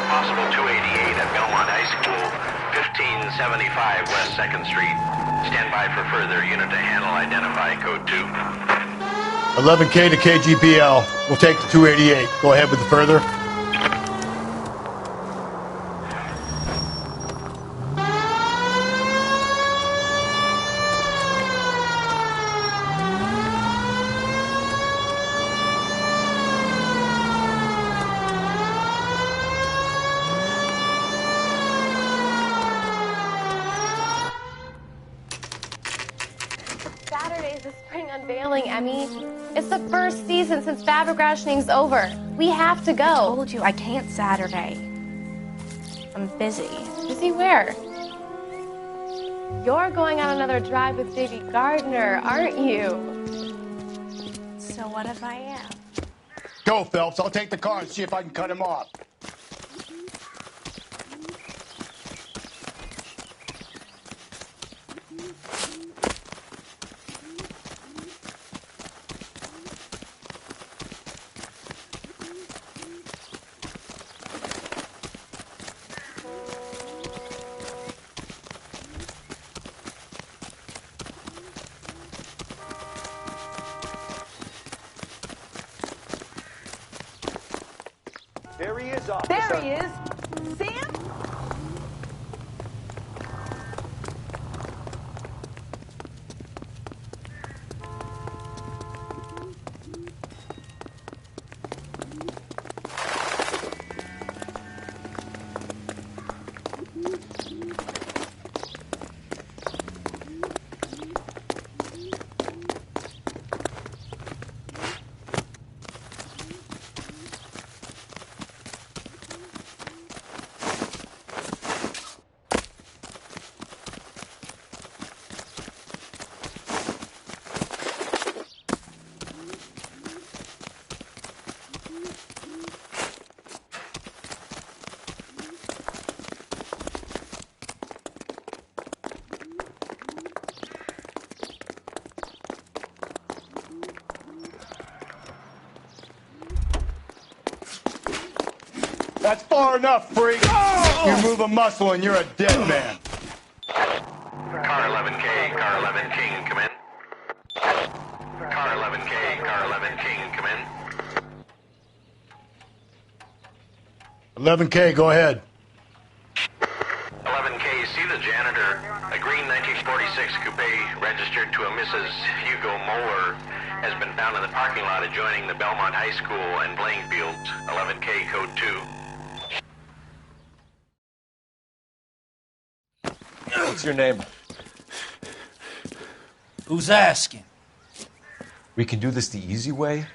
Possible 288 at Belmont High School, 1575 West 2nd Street. Stand by for further. Unit to handle. Identify code 2. 11K to KGPL. We'll take the 288. Go ahead with the further. Saturday's the spring unveiling, Emmy. It's the first season since fabric rationing's over. We have to go. I told you I can't Saturday. I'm busy. Busy where? You're going on another drive with Davy Gardner, aren't you? So what if I am? Go, Phelps. I'll take the car and see if I can cut him off. There he is, officer. There he is. Sam? That's far enough, freak. You move a muscle and you're a dead man. Car 11K, Car 11 King, come in. Car 11K, Car 11 King, come in. 11K, go ahead. 11K, see the janitor. A green 1946 coupe registered to a Mrs. Hugo Moeller has been found in the parking lot adjoining the Belmont High School and playing fields. 11K, code 2. What's your name? Who's asking? We can do this the easy way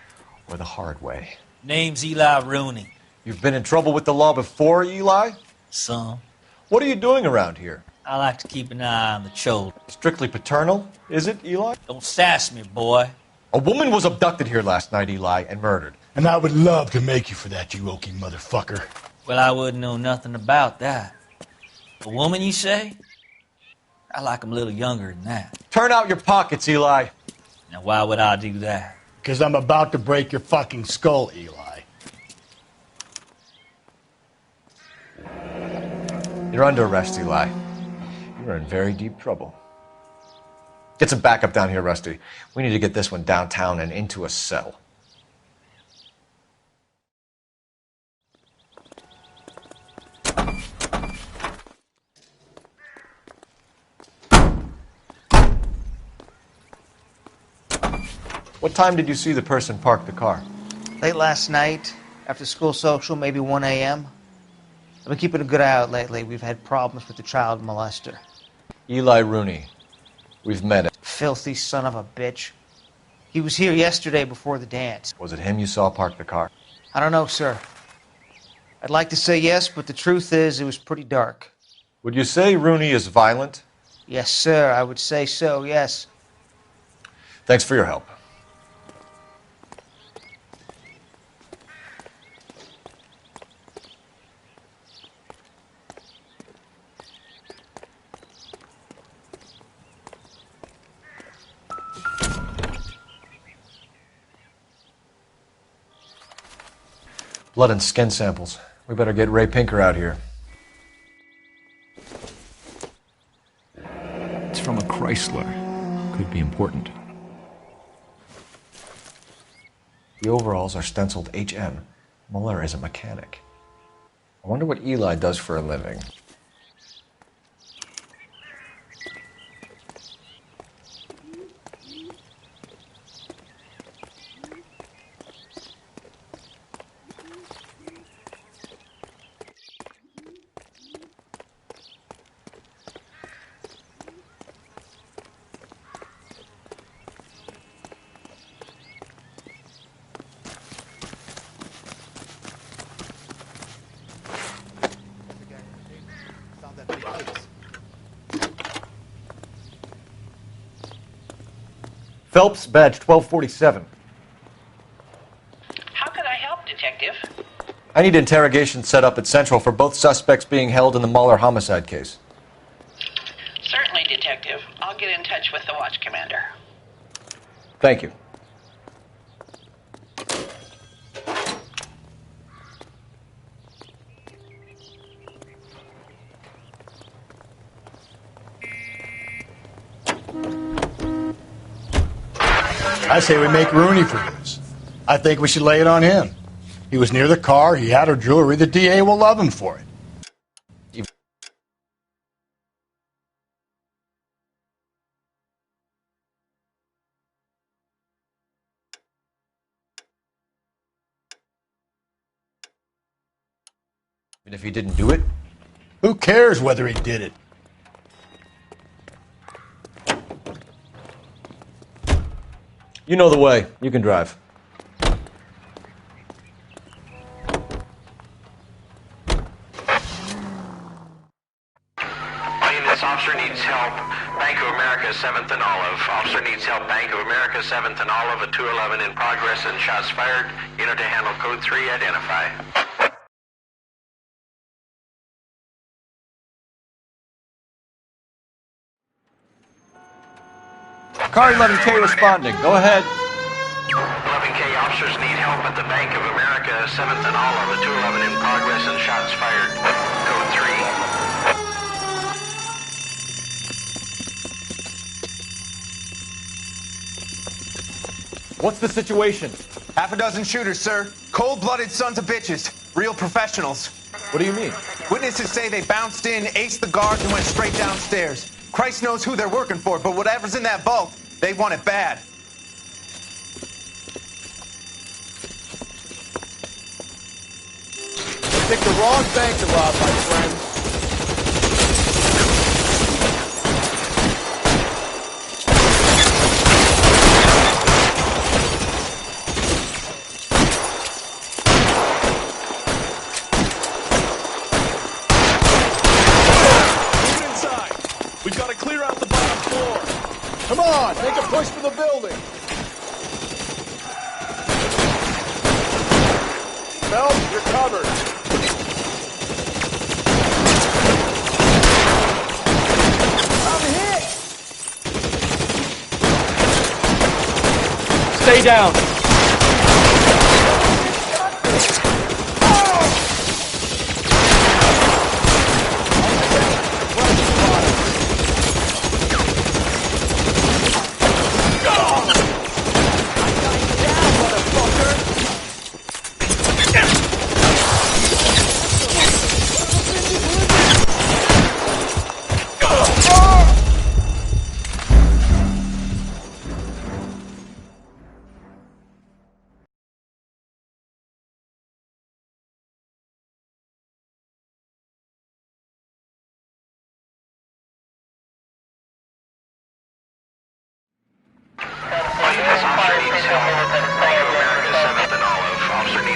or the hard way. Name's Eli Rooney. You've been in trouble with the law before, Eli? Some. What are you doing around here? I like to keep an eye on the children. Strictly paternal, is it, Eli? Don't sass me, boy. A woman was abducted here last night, Eli, and murdered. And I would love to make you for that, you oaky motherfucker. Well, I wouldn't know nothing about that. A woman, you say? I like 'em a little younger than that. Turn out your pockets, Eli. Now, why would I do that? Because I'm about to break your fucking skull, Eli. You're under arrest, Eli. You're in very deep trouble. Get some backup down here, Rusty. We need to get this one downtown and into a cell. What time did you see the person park the car? Late last night, after school social, maybe 1 a.m. I've been keeping a good eye out lately. We've had problems with the child molester. Eli Rooney. We've met him. Filthy son of a bitch. He was here yesterday before the dance. Was it him you saw park the car? I don't know, sir. I'd like to say yes, but the truth is it was pretty dark. Would you say Rooney is violent? Yes, sir, I would say so, yes. Thanks for your help. Blood and skin samples. We better get Ray Pinker out here. It's from a Chrysler. Could be important. The overalls are stenciled HM. Muller is a mechanic. I wonder what Eli does for a living. Phelps, badge 1247. How could I help, Detective? I need interrogation set up at Central for both suspects being held in the Muller homicide case. Certainly, Detective. I'll get in touch with the watch commander. Thank you. I say we make Rooney for this. I think we should lay it on him. He was near the car, he had her jewelry, the DA will love him for it. And if he didn't do it? Who cares whether he did it? You know the way. You can drive. This officer needs help. Bank of America, 7th and Olive. Officer needs help. Bank of America, 7th and Olive. A 211 in progress and shots fired. Unit to handle code 3. Identify. Car 11K responding. Go ahead. 11K officers need help at the Bank of America, 7th and Olive. A 211 in progress and shots fired. Code 3. What's the situation? Half a dozen shooters, sir. Cold-blooded sons of bitches. Real professionals. What do you mean? Witnesses say they bounced in, aced the guards, and went straight downstairs. Christ knows who they're working for, but whatever's in that vault, they want it bad. You picked the wrong bank to rob, my friend. We've got to clear out the bottom floor. Come on, make a push for the building. Phelps, you're covered. I'm hit. Stay down.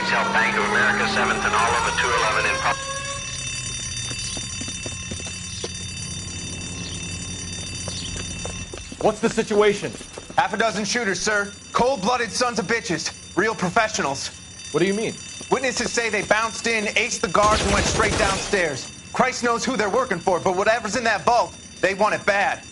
Police held Bank of America 7th and Olive at 211 in What's the situation? Half a dozen shooters, sir. Cold-blooded sons of bitches. Real professionals. What do you mean? Witnesses say they bounced in, aced the guards, and went straight downstairs. Christ knows who they're working for, but whatever's in that vault, they want it bad.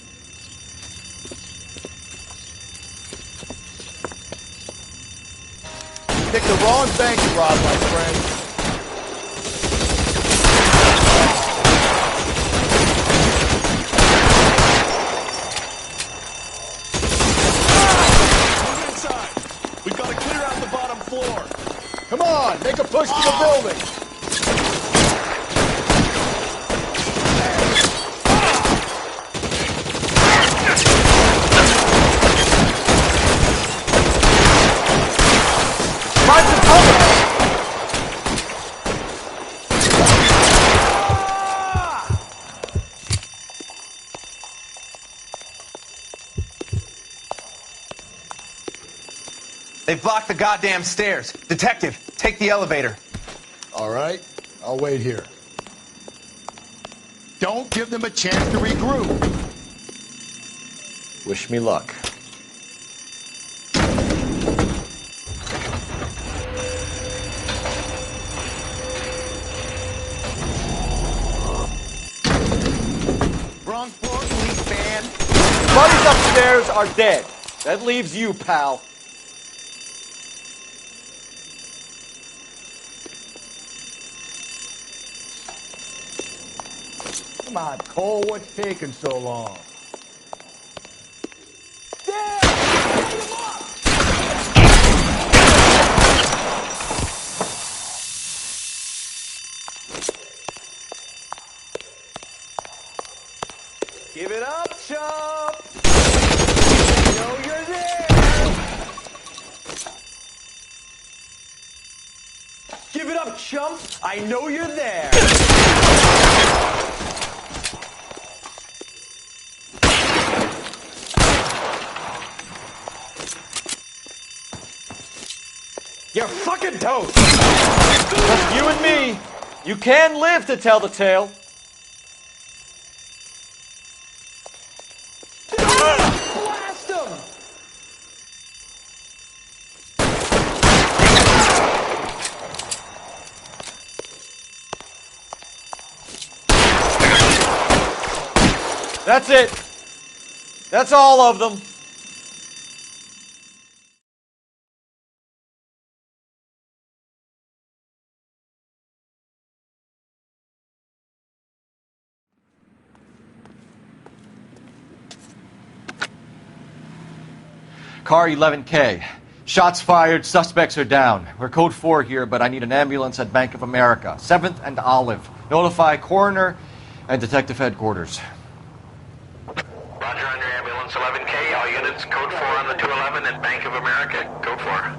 You picked the wrong bank to rob, my friend. We've got to clear out the bottom floor. Come on, make a push to the building. Find some cover! They've blocked the goddamn stairs. Detective, take the elevator. All right, I'll wait here. Don't give them a chance to regroup. Wish me luck. Wrong floor, police van. Buddies upstairs are dead. That leaves you, pal. Come on, Cole, what's taking so long? Give it up, chump! I know you're there! Give it up, chump! I know you're there! You're fucking toast! Just you and me. You can live to tell the tale. Blast him! That's it. That's all of them. Car 11K. Shots fired, suspects are down. We're code 4 here, but I need an ambulance at Bank of America. 7th and Olive. Notify coroner and detective headquarters. Roger on your ambulance 11K. All units code 4 on the 211 at Bank of America. Code 4.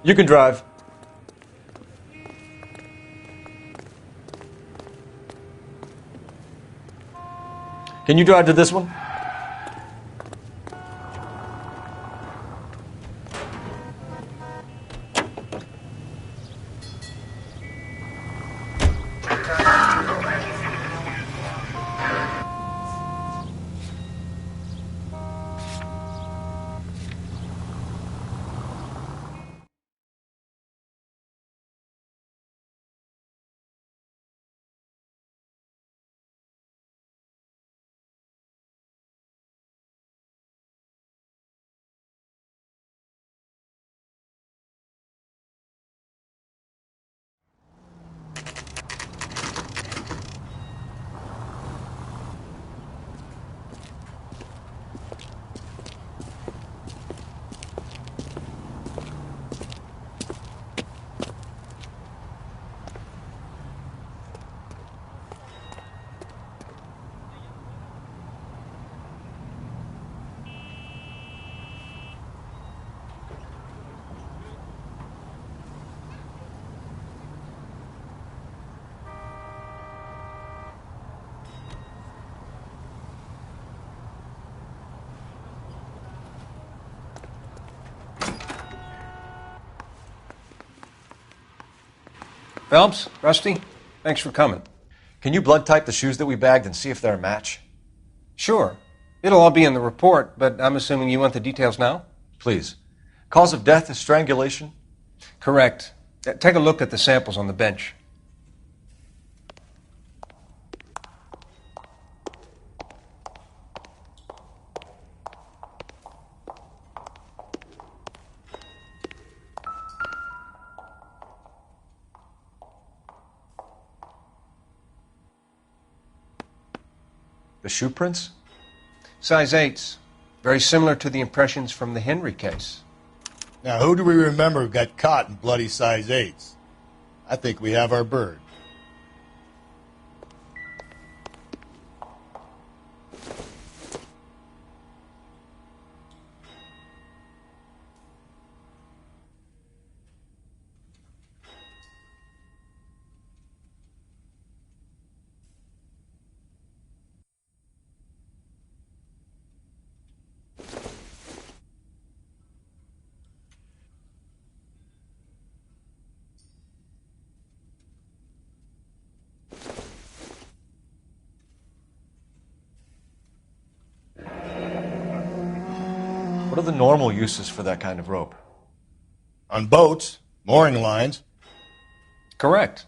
You can drive. Can you drive to this one? Phelps, Rusty, thanks for coming. Can you blood type the shoes that we bagged and see if they're a match? Sure. It'll all be in the report, but I'm assuming you want the details now? Please. Cause of death is strangulation? Correct. Take a look at the samples on the bench. The shoe prints? Size 8s. Very similar to the impressions from the Henry case. Now, who do we remember who got caught in bloody size 8s? I think we have our bird. What are the normal uses for that kind of rope? On boats, mooring lines. Correct.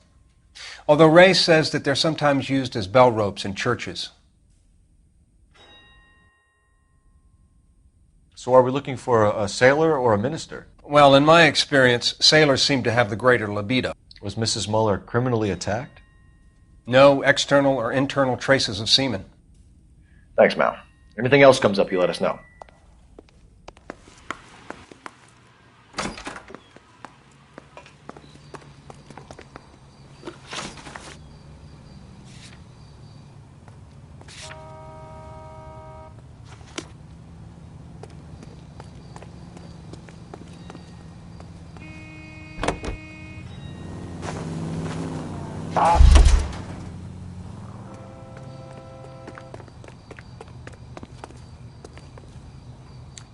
Although Ray says that they're sometimes used as bell ropes in churches. So are we looking for a sailor or a minister? Well, in my experience, sailors seem to have the greater libido. Was Mrs. Muller criminally attacked? No external or internal traces of semen. Thanks, Mal. Anything else comes up, you let us know.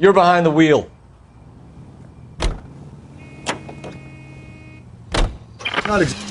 You're behind the wheel. Not exactly.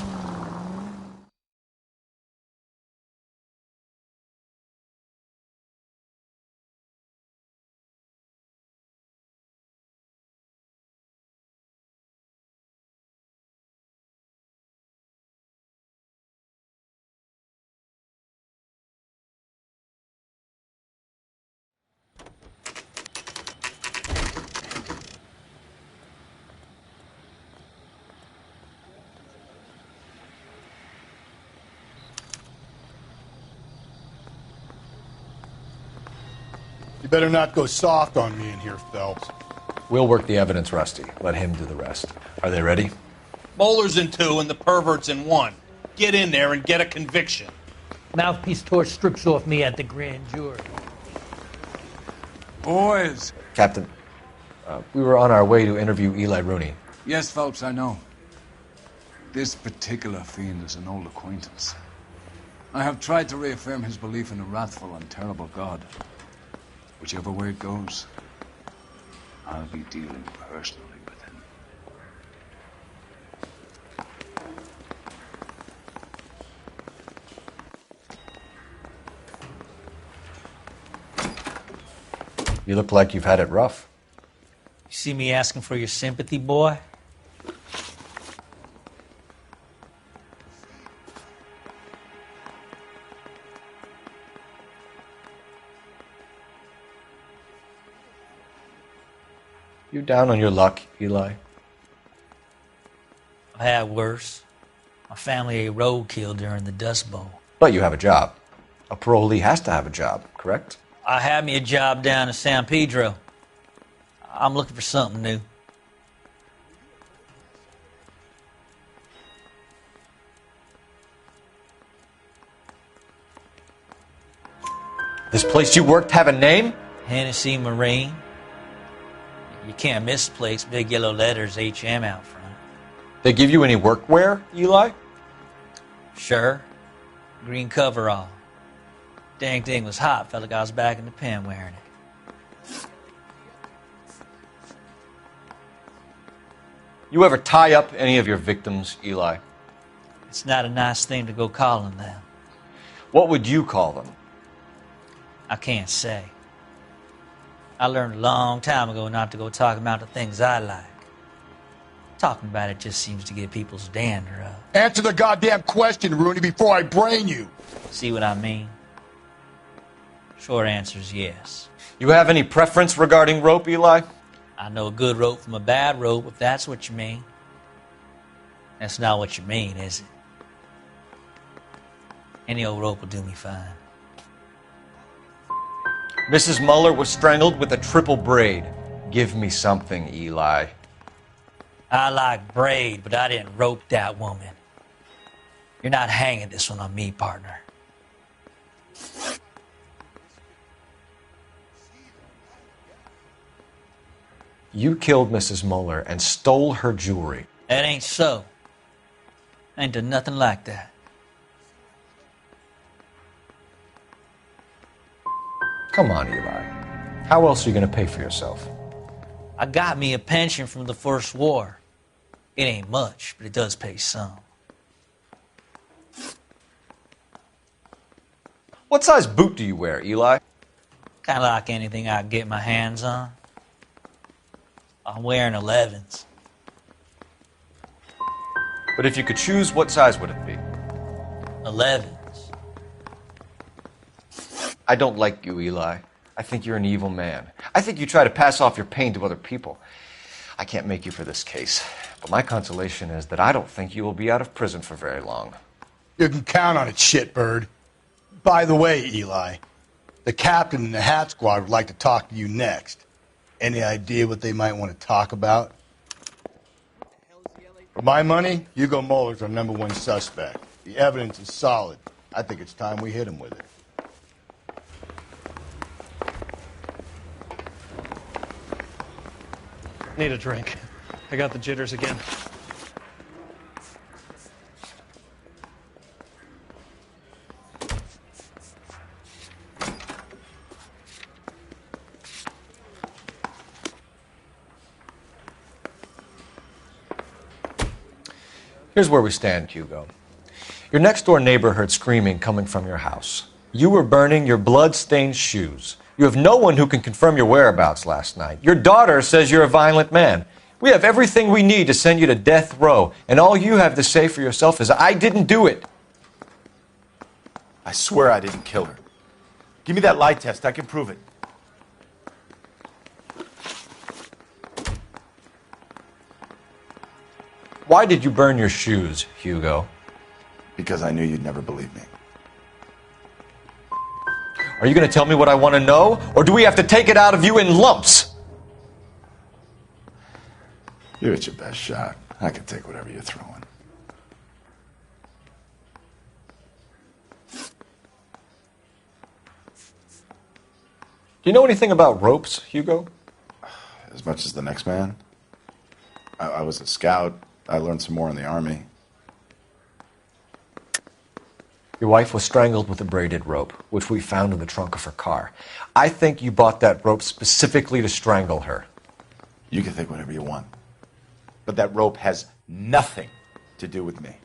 You better not go soft on me in here, Phelps. We'll work the evidence, Rusty. Let him do the rest. Are they ready? Bowler's in 2 and the pervert's in 1. Get in there and get a conviction. Mouthpiece torch strips off me at the grand jury. Boys. Captain, we were on our way to interview Eli Rooney. Yes, Phelps, I know. This particular fiend is an old acquaintance. I have tried to reaffirm his belief in a wrathful and terrible God. Whichever way it goes, I'll be dealing personally with him. You look like you've had it rough. You see me asking for your sympathy, boy? You down on your luck, Eli? I had worse. My family ate roadkill during the Dust Bowl. But you have a job. A parolee has to have a job, correct? I had me a job down in San Pedro. I'm looking for something new. This place you worked have a name? Hennessy Marine. You can't miss the place. Big yellow letters, HM out front. They give you any workwear, Eli? Sure. Green coverall. Dang thing was hot. Felt like I was back in the pen wearing it. You ever tie up any of your victims, Eli? It's not a nice thing to go calling them. What would you call them? I can't say. I learned a long time ago not to go talking about the things I like. Talking about it just seems to get people's dander up. Answer the goddamn question, Rooney, before I brain you. See what I mean? Short answer is yes. You have any preference regarding rope, Eli? I know a good rope from a bad rope, if that's what you mean. That's not what you mean, is it? Any old rope will do me fine. Mrs. Muller was strangled with a triple braid. Give me something, Eli. I like braid, but I didn't rope that woman. You're not hanging this one on me, partner. You killed Mrs. Muller and stole her jewelry. That ain't so. I ain't done nothing like that. Come on, Eli. How else are you going to pay for yourself? I got me a pension from the First War. It ain't much, but it does pay some. What size boot do you wear, Eli? Kind of like anything I can get my hands on. I'm wearing 11s. But if you could choose, what size would it be? 11s. I don't like you, Eli. I think you're an evil man. I think you try to pass off your pain to other people. I can't make you for this case, but my consolation is that I don't think you will be out of prison for very long. You can count on it, shitbird. By the way, Eli, the captain and the Hat Squad would like to talk to you next. Any idea what they might want to talk about? For my money, Hugo Muller's our #1 suspect. The evidence is solid. I think it's time we hit him with it. Need a drink. I got the jitters again. Here's where we stand, Hugo. Your next-door neighbor heard screaming coming from your house. You were burning your blood-stained shoes. You have no one who can confirm your whereabouts last night. Your daughter says you're a violent man. We have everything we need to send you to death row, and all you have to say for yourself is, I didn't do it. I swear I didn't kill her. Give me that lie test. I can prove it. Why did you burn your shoes, Hugo? Because I knew you'd never believe me. Are you going to tell me what I want to know, or do we have to take it out of you in lumps? You're at your best shot. I can take whatever you're throwing. Do you know anything about ropes, Hugo? As much as the next man. I was a scout. I learned some more in the Army. Your wife was strangled with a braided rope, which we found in the trunk of her car. I think you bought that rope specifically to strangle her. You can think whatever you want. But that rope has nothing to do with me.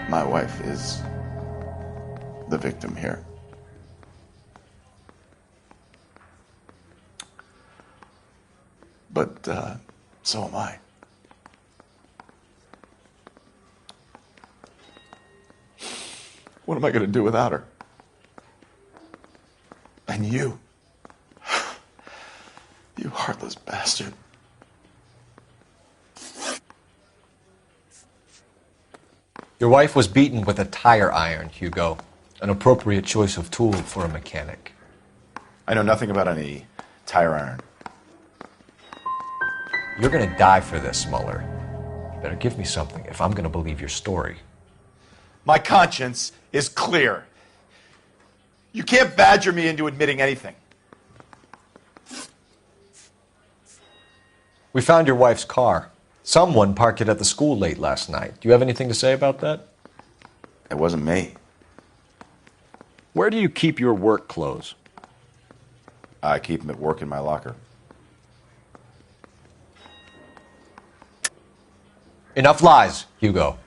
My wife is the victim here. But so am I. What am I going to do without her? And you. You heartless bastard. Your wife was beaten with a tire iron, Hugo. An appropriate choice of tool for a mechanic. I know nothing about any tire iron. You're gonna die for this, Mueller. You better give me something if I'm gonna believe your story. My conscience is clear. You can't badger me into admitting anything. We found your wife's car. Someone parked it at the school late last night. Do you have anything to say about that? It wasn't me. Where do you keep your work clothes? I keep them at work in my locker. Enough lies, Hugo.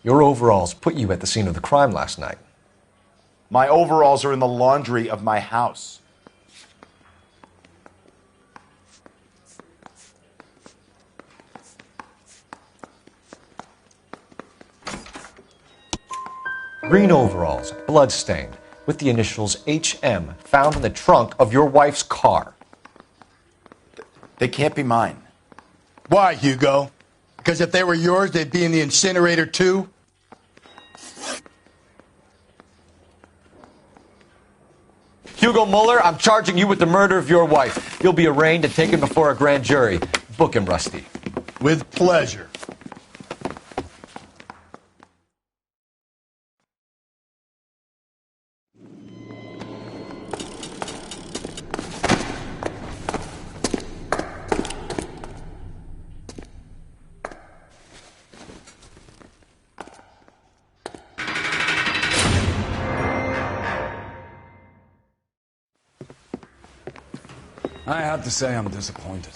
Your overalls put you at the scene of the crime last night. My overalls are in the laundry of my house. Green overalls, blood-stained, with the initials HM found in the trunk of your wife's car. They can't be mine. Why, Hugo? Because if they were yours, they'd be in the incinerator too? Hugo Mueller, I'm charging you with the murder of your wife. You'll be arraigned and taken before a grand jury. Book him, Rusty. With pleasure. I have to say I'm disappointed.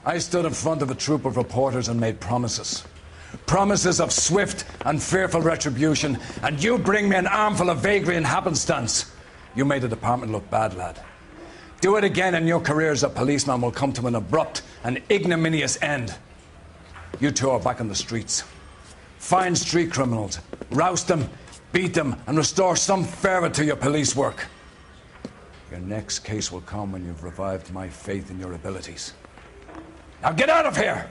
I stood in front of a troop of reporters and made promises. Promises of swift and fearful retribution, and you bring me an armful of vagary and happenstance. You made the department look bad, lad. Do it again and your career as a policeman will come to an abrupt and ignominious end. You two are back on the streets. Find street criminals, roust them, beat them, and restore some fervor to your police work. Your next case will come when you've revived my faith in your abilities. Now get out of here!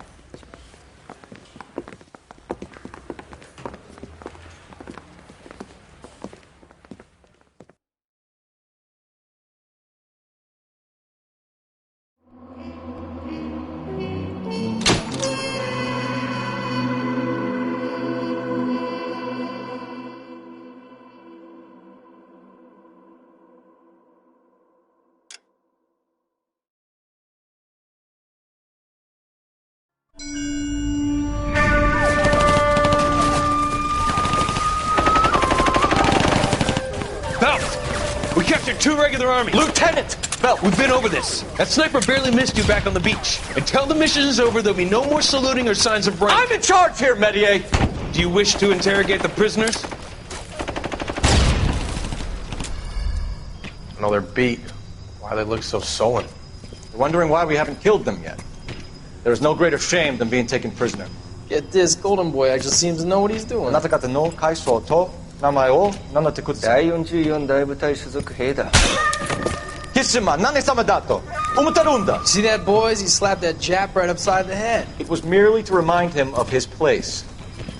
We captured 2 regular armies. Lieutenant! Belt, we've been over this. That sniper barely missed you back on the beach. Until the mission is over, there'll be no more saluting or signs of rank. I'm in charge here, Medier! Do you wish to interrogate the prisoners? No, they're beat. Why they look so sullen? You're wondering why we haven't killed them yet. There is no greater shame than being taken prisoner. Get this, Golden Boy actually seems to know what he's doing. あなた方の階層と名前を名乗ってください。第44大部隊所属兵だ。キスマ、何様だと思ってるんだ。 See that, boys? He slapped that Jap right upside the head. It was merely to remind him of his place.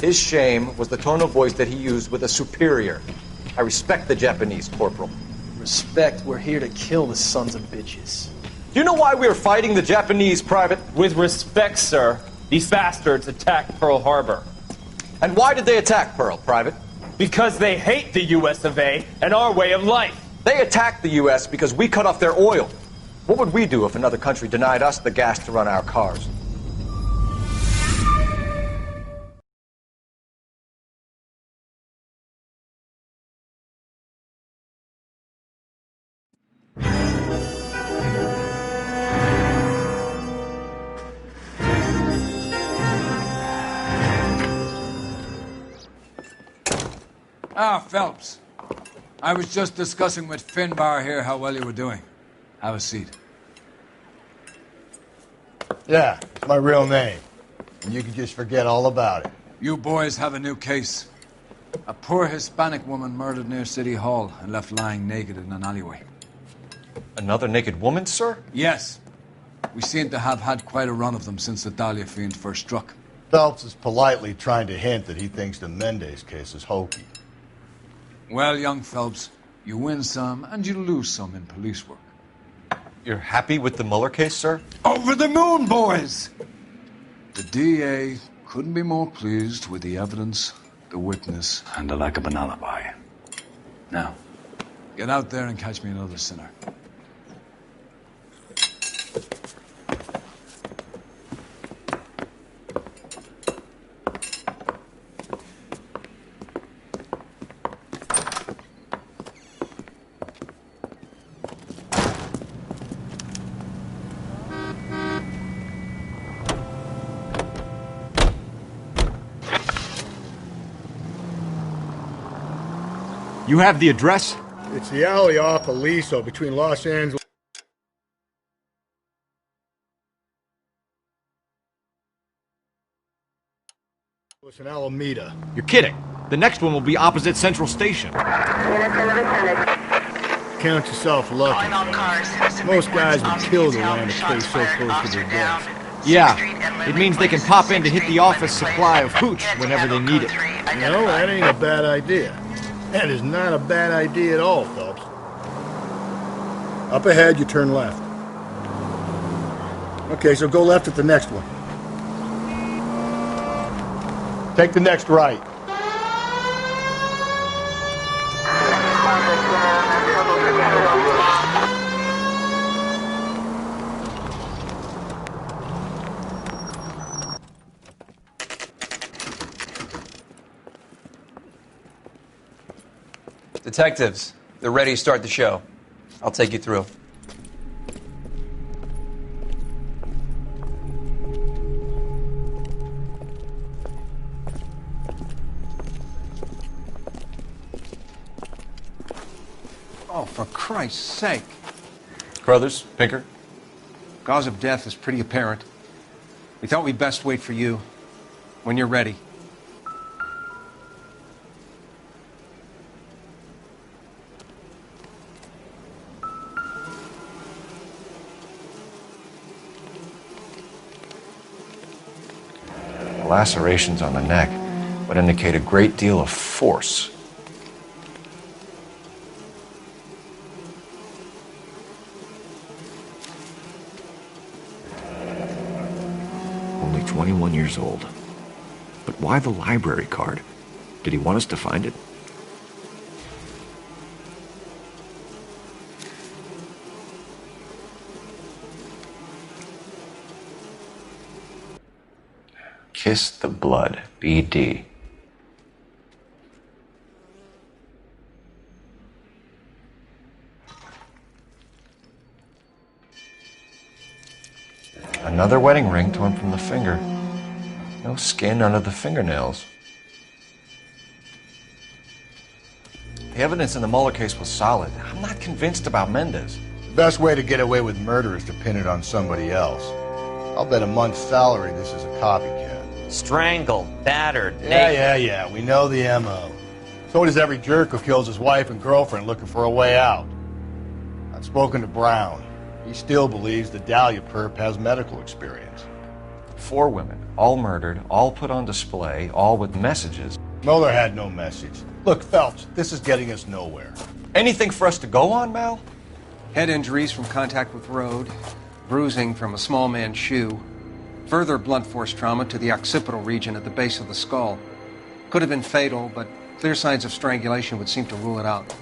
His shame was the tone of voice that he used with a superior. I respect the Japanese, Corporal. Respect, we're here to kill the sons of bitches. Do you know why we are fighting the Japanese, Private? With respect, sir, these bastards attacked Pearl Harbor. And why did they attack Pearl, Private? Because they hate the US of A and our way of life. They attacked the U.S. because we cut off their oil. What would we do if another country denied us the gas to run our cars? Ah, Phelps. I was just discussing with Finbar here how well you were doing. Have a seat. Yeah, it's my real name. And you can just forget all about it. You boys have a new case. A poor Hispanic woman murdered near City Hall and left lying naked in an alleyway. Another naked woman, sir? Yes. We seem to have had quite a run of them since the Dahlia fiend first struck. Phelps is politely trying to hint that he thinks the Mendez case is hokey. Well, young Phelps, you win some and you lose some in police work. You're happy with the Mueller case, sir? Over the moon, boys! The DA couldn't be more pleased with the evidence, the witness, and the lack of an alibi. Now, get out there and catch me another sinner. You have the address? It's the alley off Aliso between Los Angeles and Alameda. You're kidding. The next one will be opposite Central Station. Count yourself lucky. Most guys would kill to land a case so close to their desk. Yeah, it means they can pop in to hit the office supply of hooch whenever they need it. You know, that ain't a bad idea. That is not a bad idea at all, Phelps. Up ahead, you turn left. Okay, so go left at the next one. Take the next right. Detectives, they're ready to start the show. I'll take you through. Oh, for Christ's sake. Crothers, Pinker. Cause of death is pretty apparent. We thought we'd best wait for you. When you're ready. Lacerations on the neck would indicate a great deal of force. Only 21 years old. But why the library card? Did he want us to find it? Kiss the blood, BD. Another wedding ring torn from the finger. No skin under the fingernails. The evidence in the Mueller case was solid. I'm not convinced about Mendez. The best way to get away with murder is to pin it on somebody else. I'll bet a month's salary this is a copycat. Strangled, battered, Yeah. We know the M.O. So does every jerk who kills his wife and girlfriend looking for a way out. I've spoken to Brown. He still believes the Dahlia perp has medical experience. 4 women, all murdered, all put on display, all with messages. Mueller had no message. Look, Phelps, this is getting us nowhere. Anything for us to go on, Mal? Head injuries from contact with road, bruising from a small man's shoe, further blunt force trauma to the occipital region at the base of the skull. Could have been fatal, but clear signs of strangulation would seem to rule it out.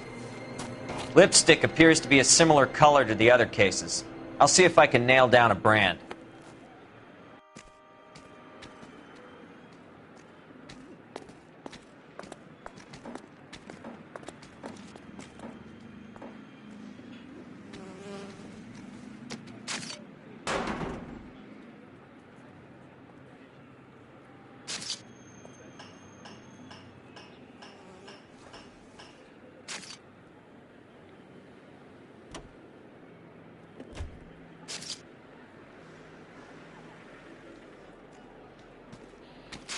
Lipstick appears to be a similar color to the other cases. I'll see if I can nail down a brand.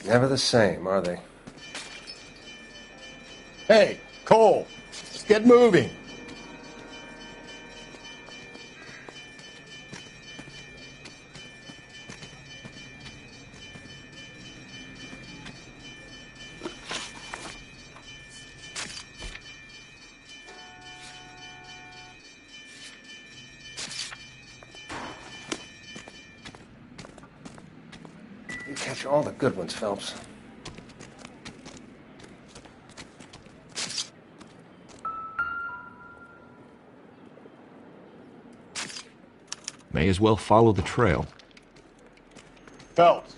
Never the same, are they? Hey, Cole, let's get moving. all the good ones, Phelps. May as well follow the trail. Phelps,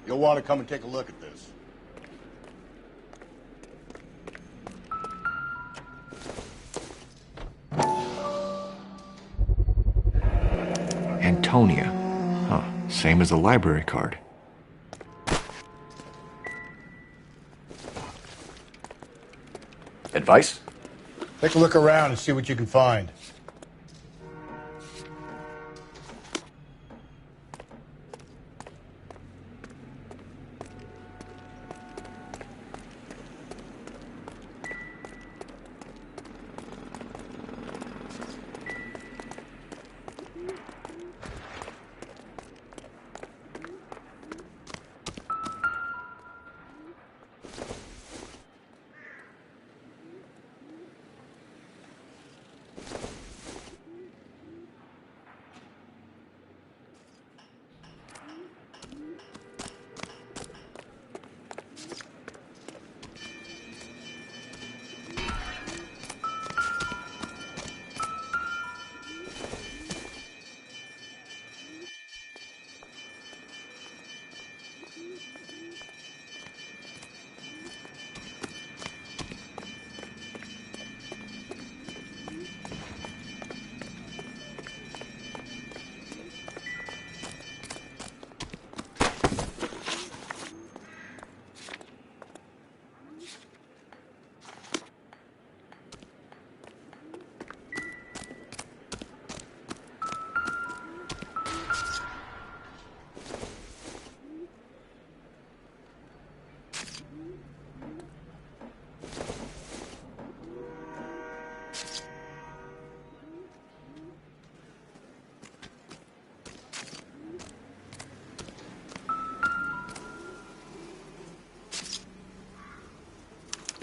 you'll want to come and take a look at this. Antonia. Huh. Same as the library card. Advice? Take a look around and see what you can find.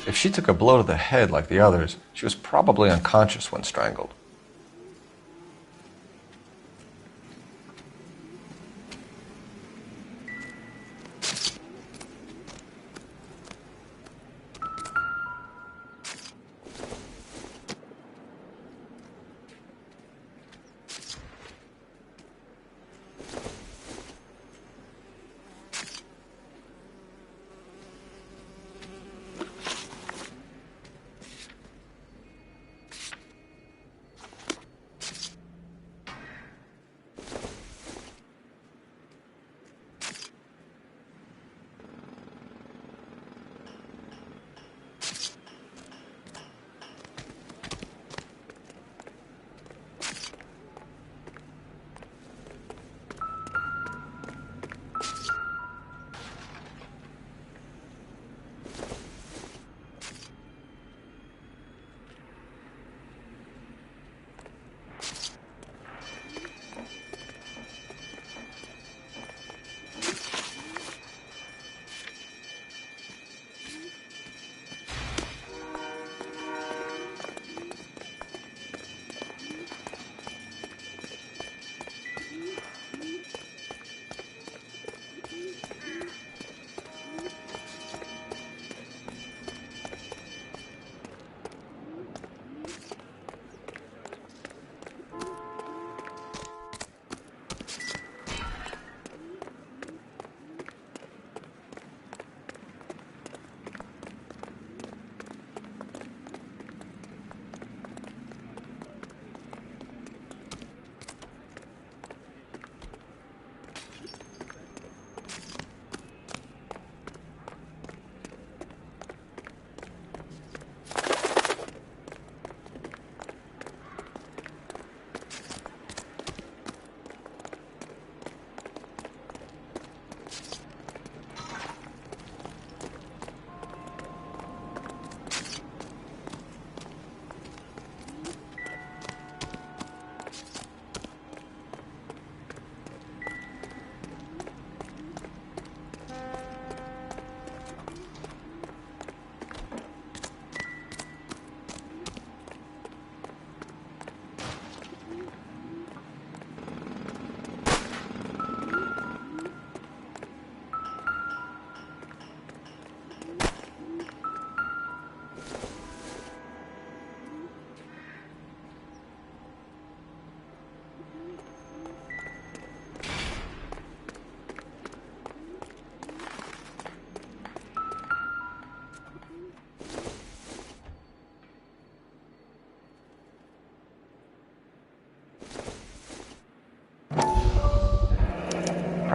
If she took a blow to the head like the others, she was probably unconscious when strangled.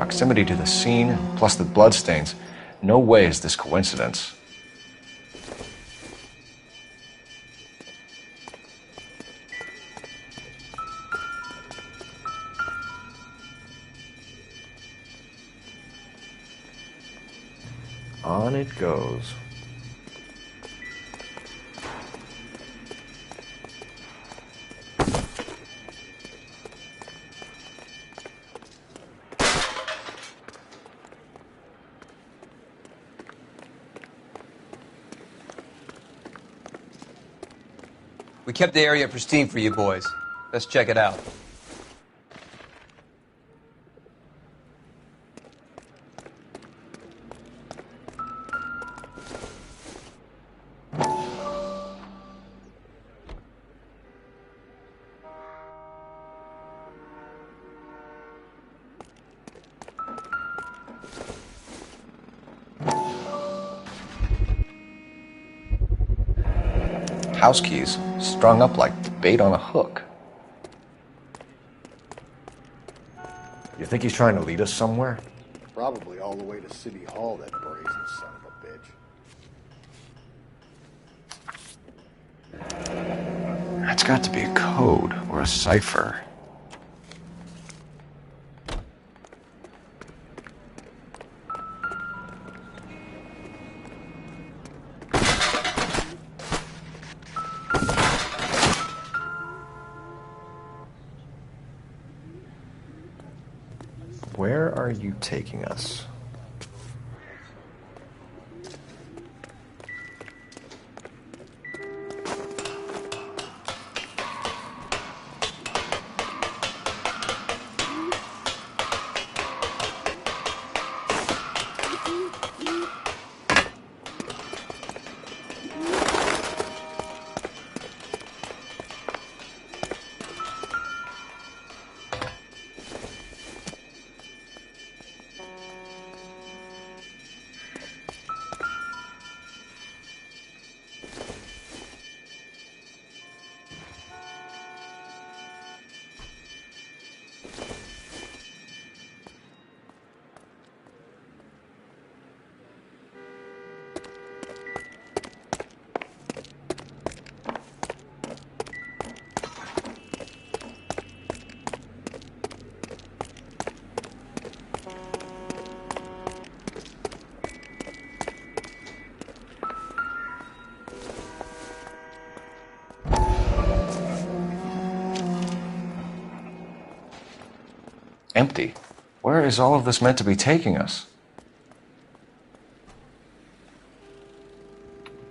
proximity to the scene, plus the bloodstains, no way is this coincidence. On it goes. We kept the area pristine for you boys. Let's check it out. House keys strung up like bait on a hook. You think he's trying to lead us somewhere? Probably all the way to City Hall, that brazen son of a bitch. That's got to be a code or a cipher. Where are you taking us? Empty. Where is all of this meant to be taking us?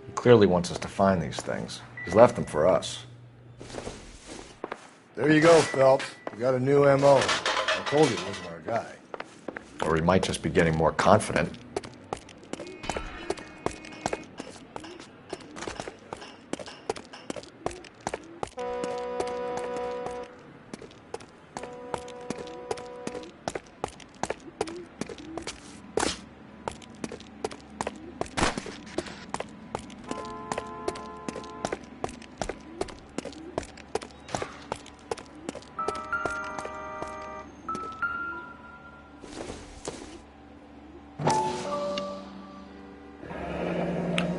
He clearly wants us to find these things. He's left them for us. There you go, Phelps. We got a new M.O. I told you it wasn't our guy. Or he might just be getting more confident.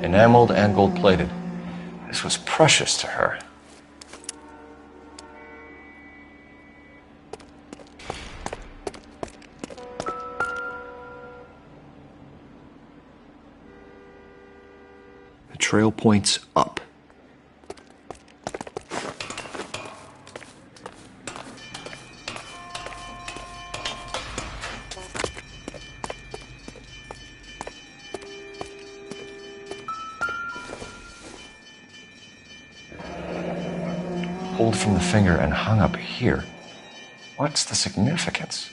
Enameled and gold-plated. This was precious to her. The trail points up. Pulled from the finger and hung up here. What's the significance?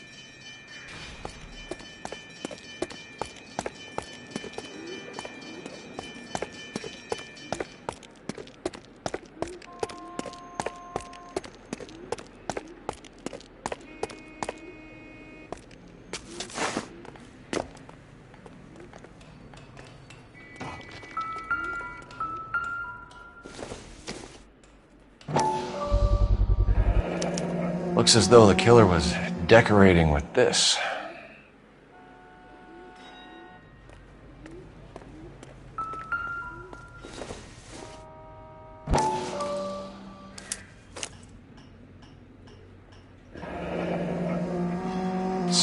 Looks as though the killer was decorating with this.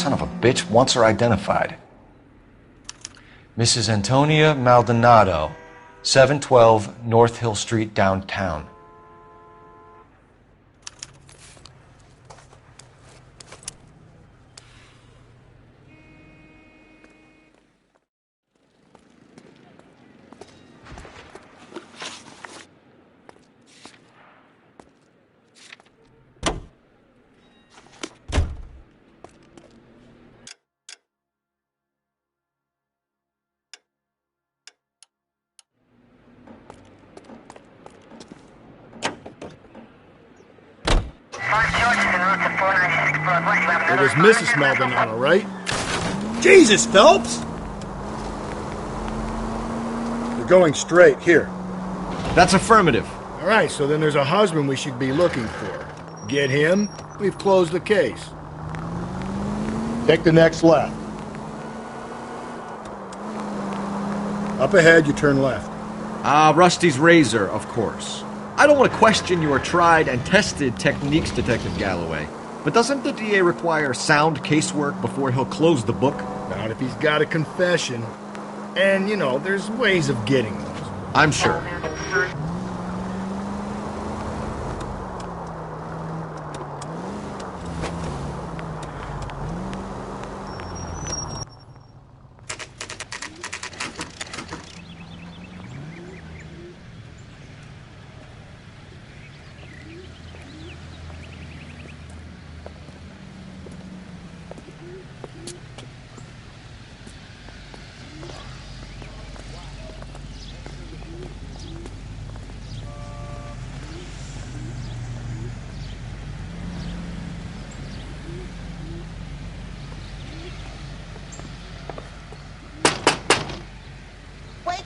son of a bitch wants her identified. Mrs. Antonia Maldonado, 712 North Hill Street, downtown. It was Mrs. Maldonado, right? Jesus, Phelps! You're going straight. Here. That's affirmative. All right, so then there's a husband we should be looking for. Get him, we've closed the case. Take the next left. Up ahead, you turn left. Rusty's razor, of course. I don't want to question your tried and tested techniques, Detective Galloway. But doesn't the DA require sound casework before he'll close the book? Not if he's got a confession. And, you know, there's ways of getting those. I'm sure.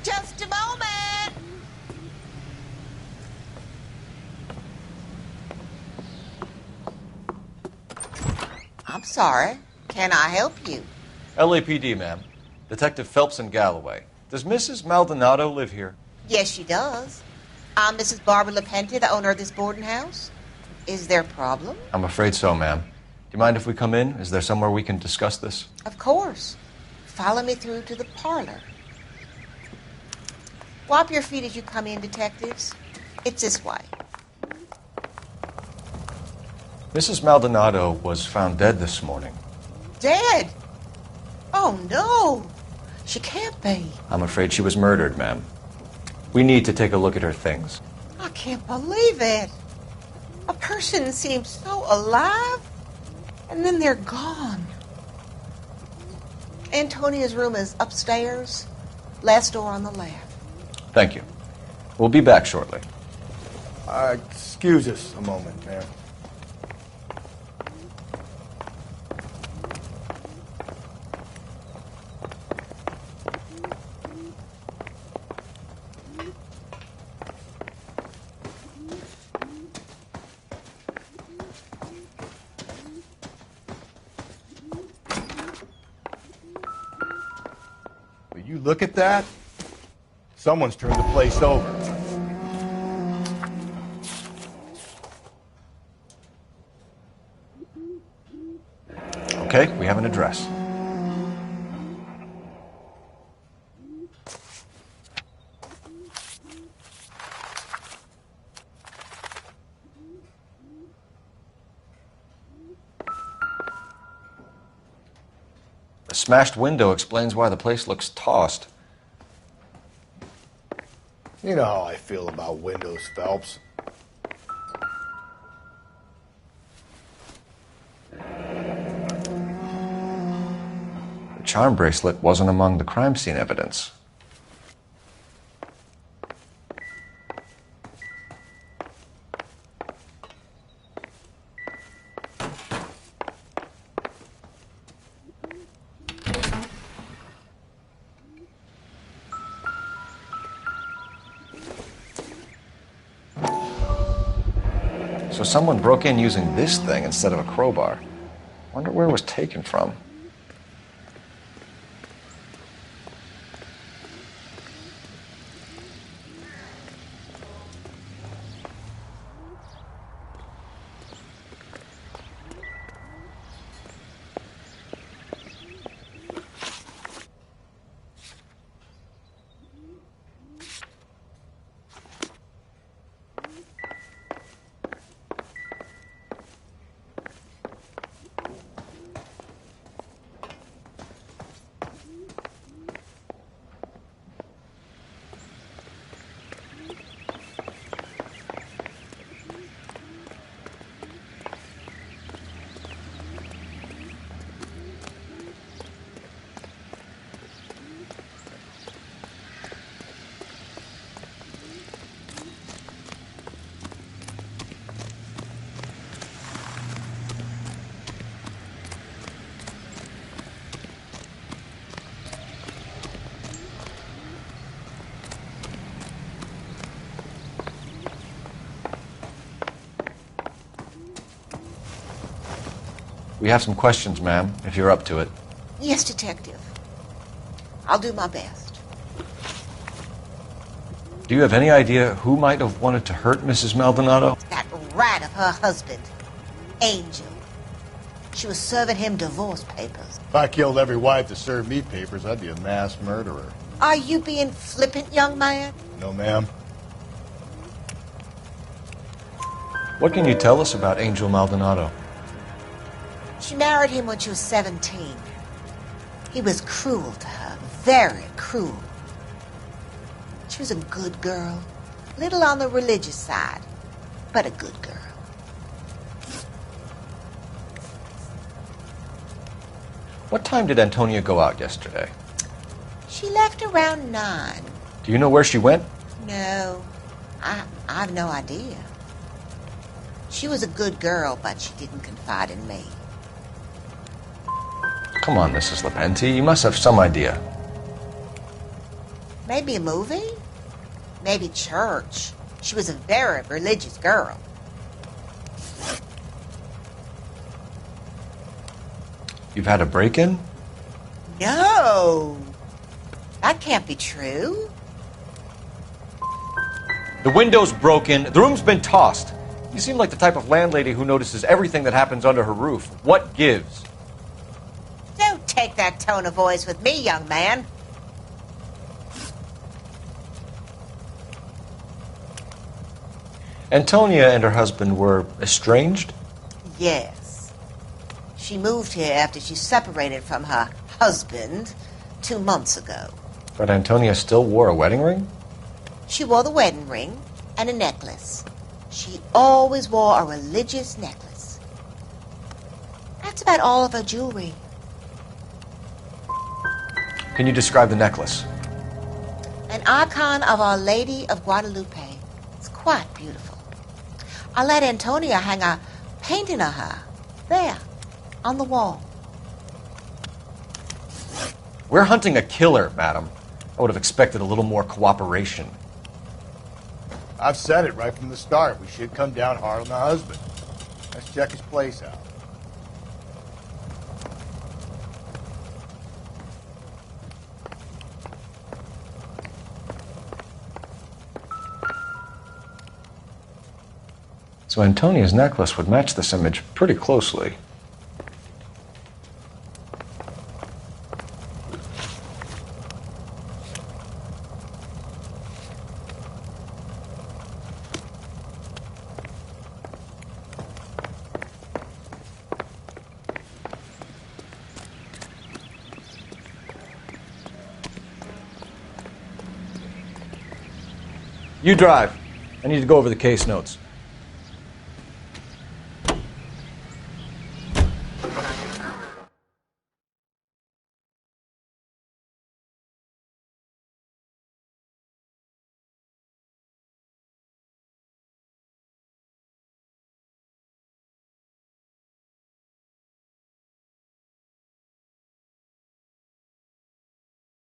Just a moment. I'm sorry. Can I help you? LAPD, ma'am. Detective Phelps and Galloway. Does Mrs. Maldonado live here? Yes, she does. I'm Mrs. Barbara LaPente, the owner of this boarding house. Is there a problem? I'm afraid so, ma'am. Do you mind if we come in? Is there somewhere we can discuss this? Of course. Follow me through to the parlor. Wipe your feet as you come in, detectives. It's this way. Mrs. Maldonado was found dead this morning. Dead? Oh, no. She can't be. I'm afraid she was murdered, ma'am. We need to take a look at her things. I can't believe it. A person seems so alive, and then they're gone. Antonia's room is upstairs, last door on the left. Thank you. We'll be back shortly. Excuse us a moment, ma'am. Will you look at that? Someone's turned the place over. Okay, we have an address. The smashed window explains why the place looks tossed. You know how I feel about windows, Phelps. The charm bracelet wasn't among the crime scene evidence. So someone broke in using this thing instead of a crowbar. Wonder where it was taken from. We have some questions, ma'am, if you're up to it. Yes, Detective. I'll do my best. Do you have any idea who might have wanted to hurt Mrs. Maldonado? That rat of her husband, Angel. She was serving him divorce papers. If I killed every wife to serve me papers, I'd be a mass murderer. Are you being flippant, young man? No, ma'am. What can you tell us about Angel Maldonado? She married him when she was 17. He was cruel to her, very cruel. She was a good girl, little on the religious side, but a good girl. What time did Antonia go out yesterday? She left around 9. Do you know where she went? No, I've no idea. She was a good girl, but she didn't confide in me. Come on, Mrs. Lepenti, you must have some idea. Maybe a movie? Maybe church. She was a very religious girl. You've had a break-in? No, that can't be true. The window's broken, the room's been tossed. You seem like the type of landlady who notices everything that happens under her roof. What gives? Don't take that tone of voice with me, young man. Antonia and her husband were estranged? Yes. She moved here after she separated from her husband 2 months ago. But Antonia still wore a wedding ring? She wore the wedding ring and a necklace. She always wore a religious necklace. That's about all of her jewelry. Can you describe the necklace? An icon of Our Lady of Guadalupe. It's quite beautiful. I let Antonia hang a painting of her there on the wall. We're hunting a killer, madam. I would have expected a little more cooperation. I've said it right from the start. We should come down hard on the husband. Let's check his place out. So Antonia's necklace would match this image pretty closely. You drive. I need to go over the case notes.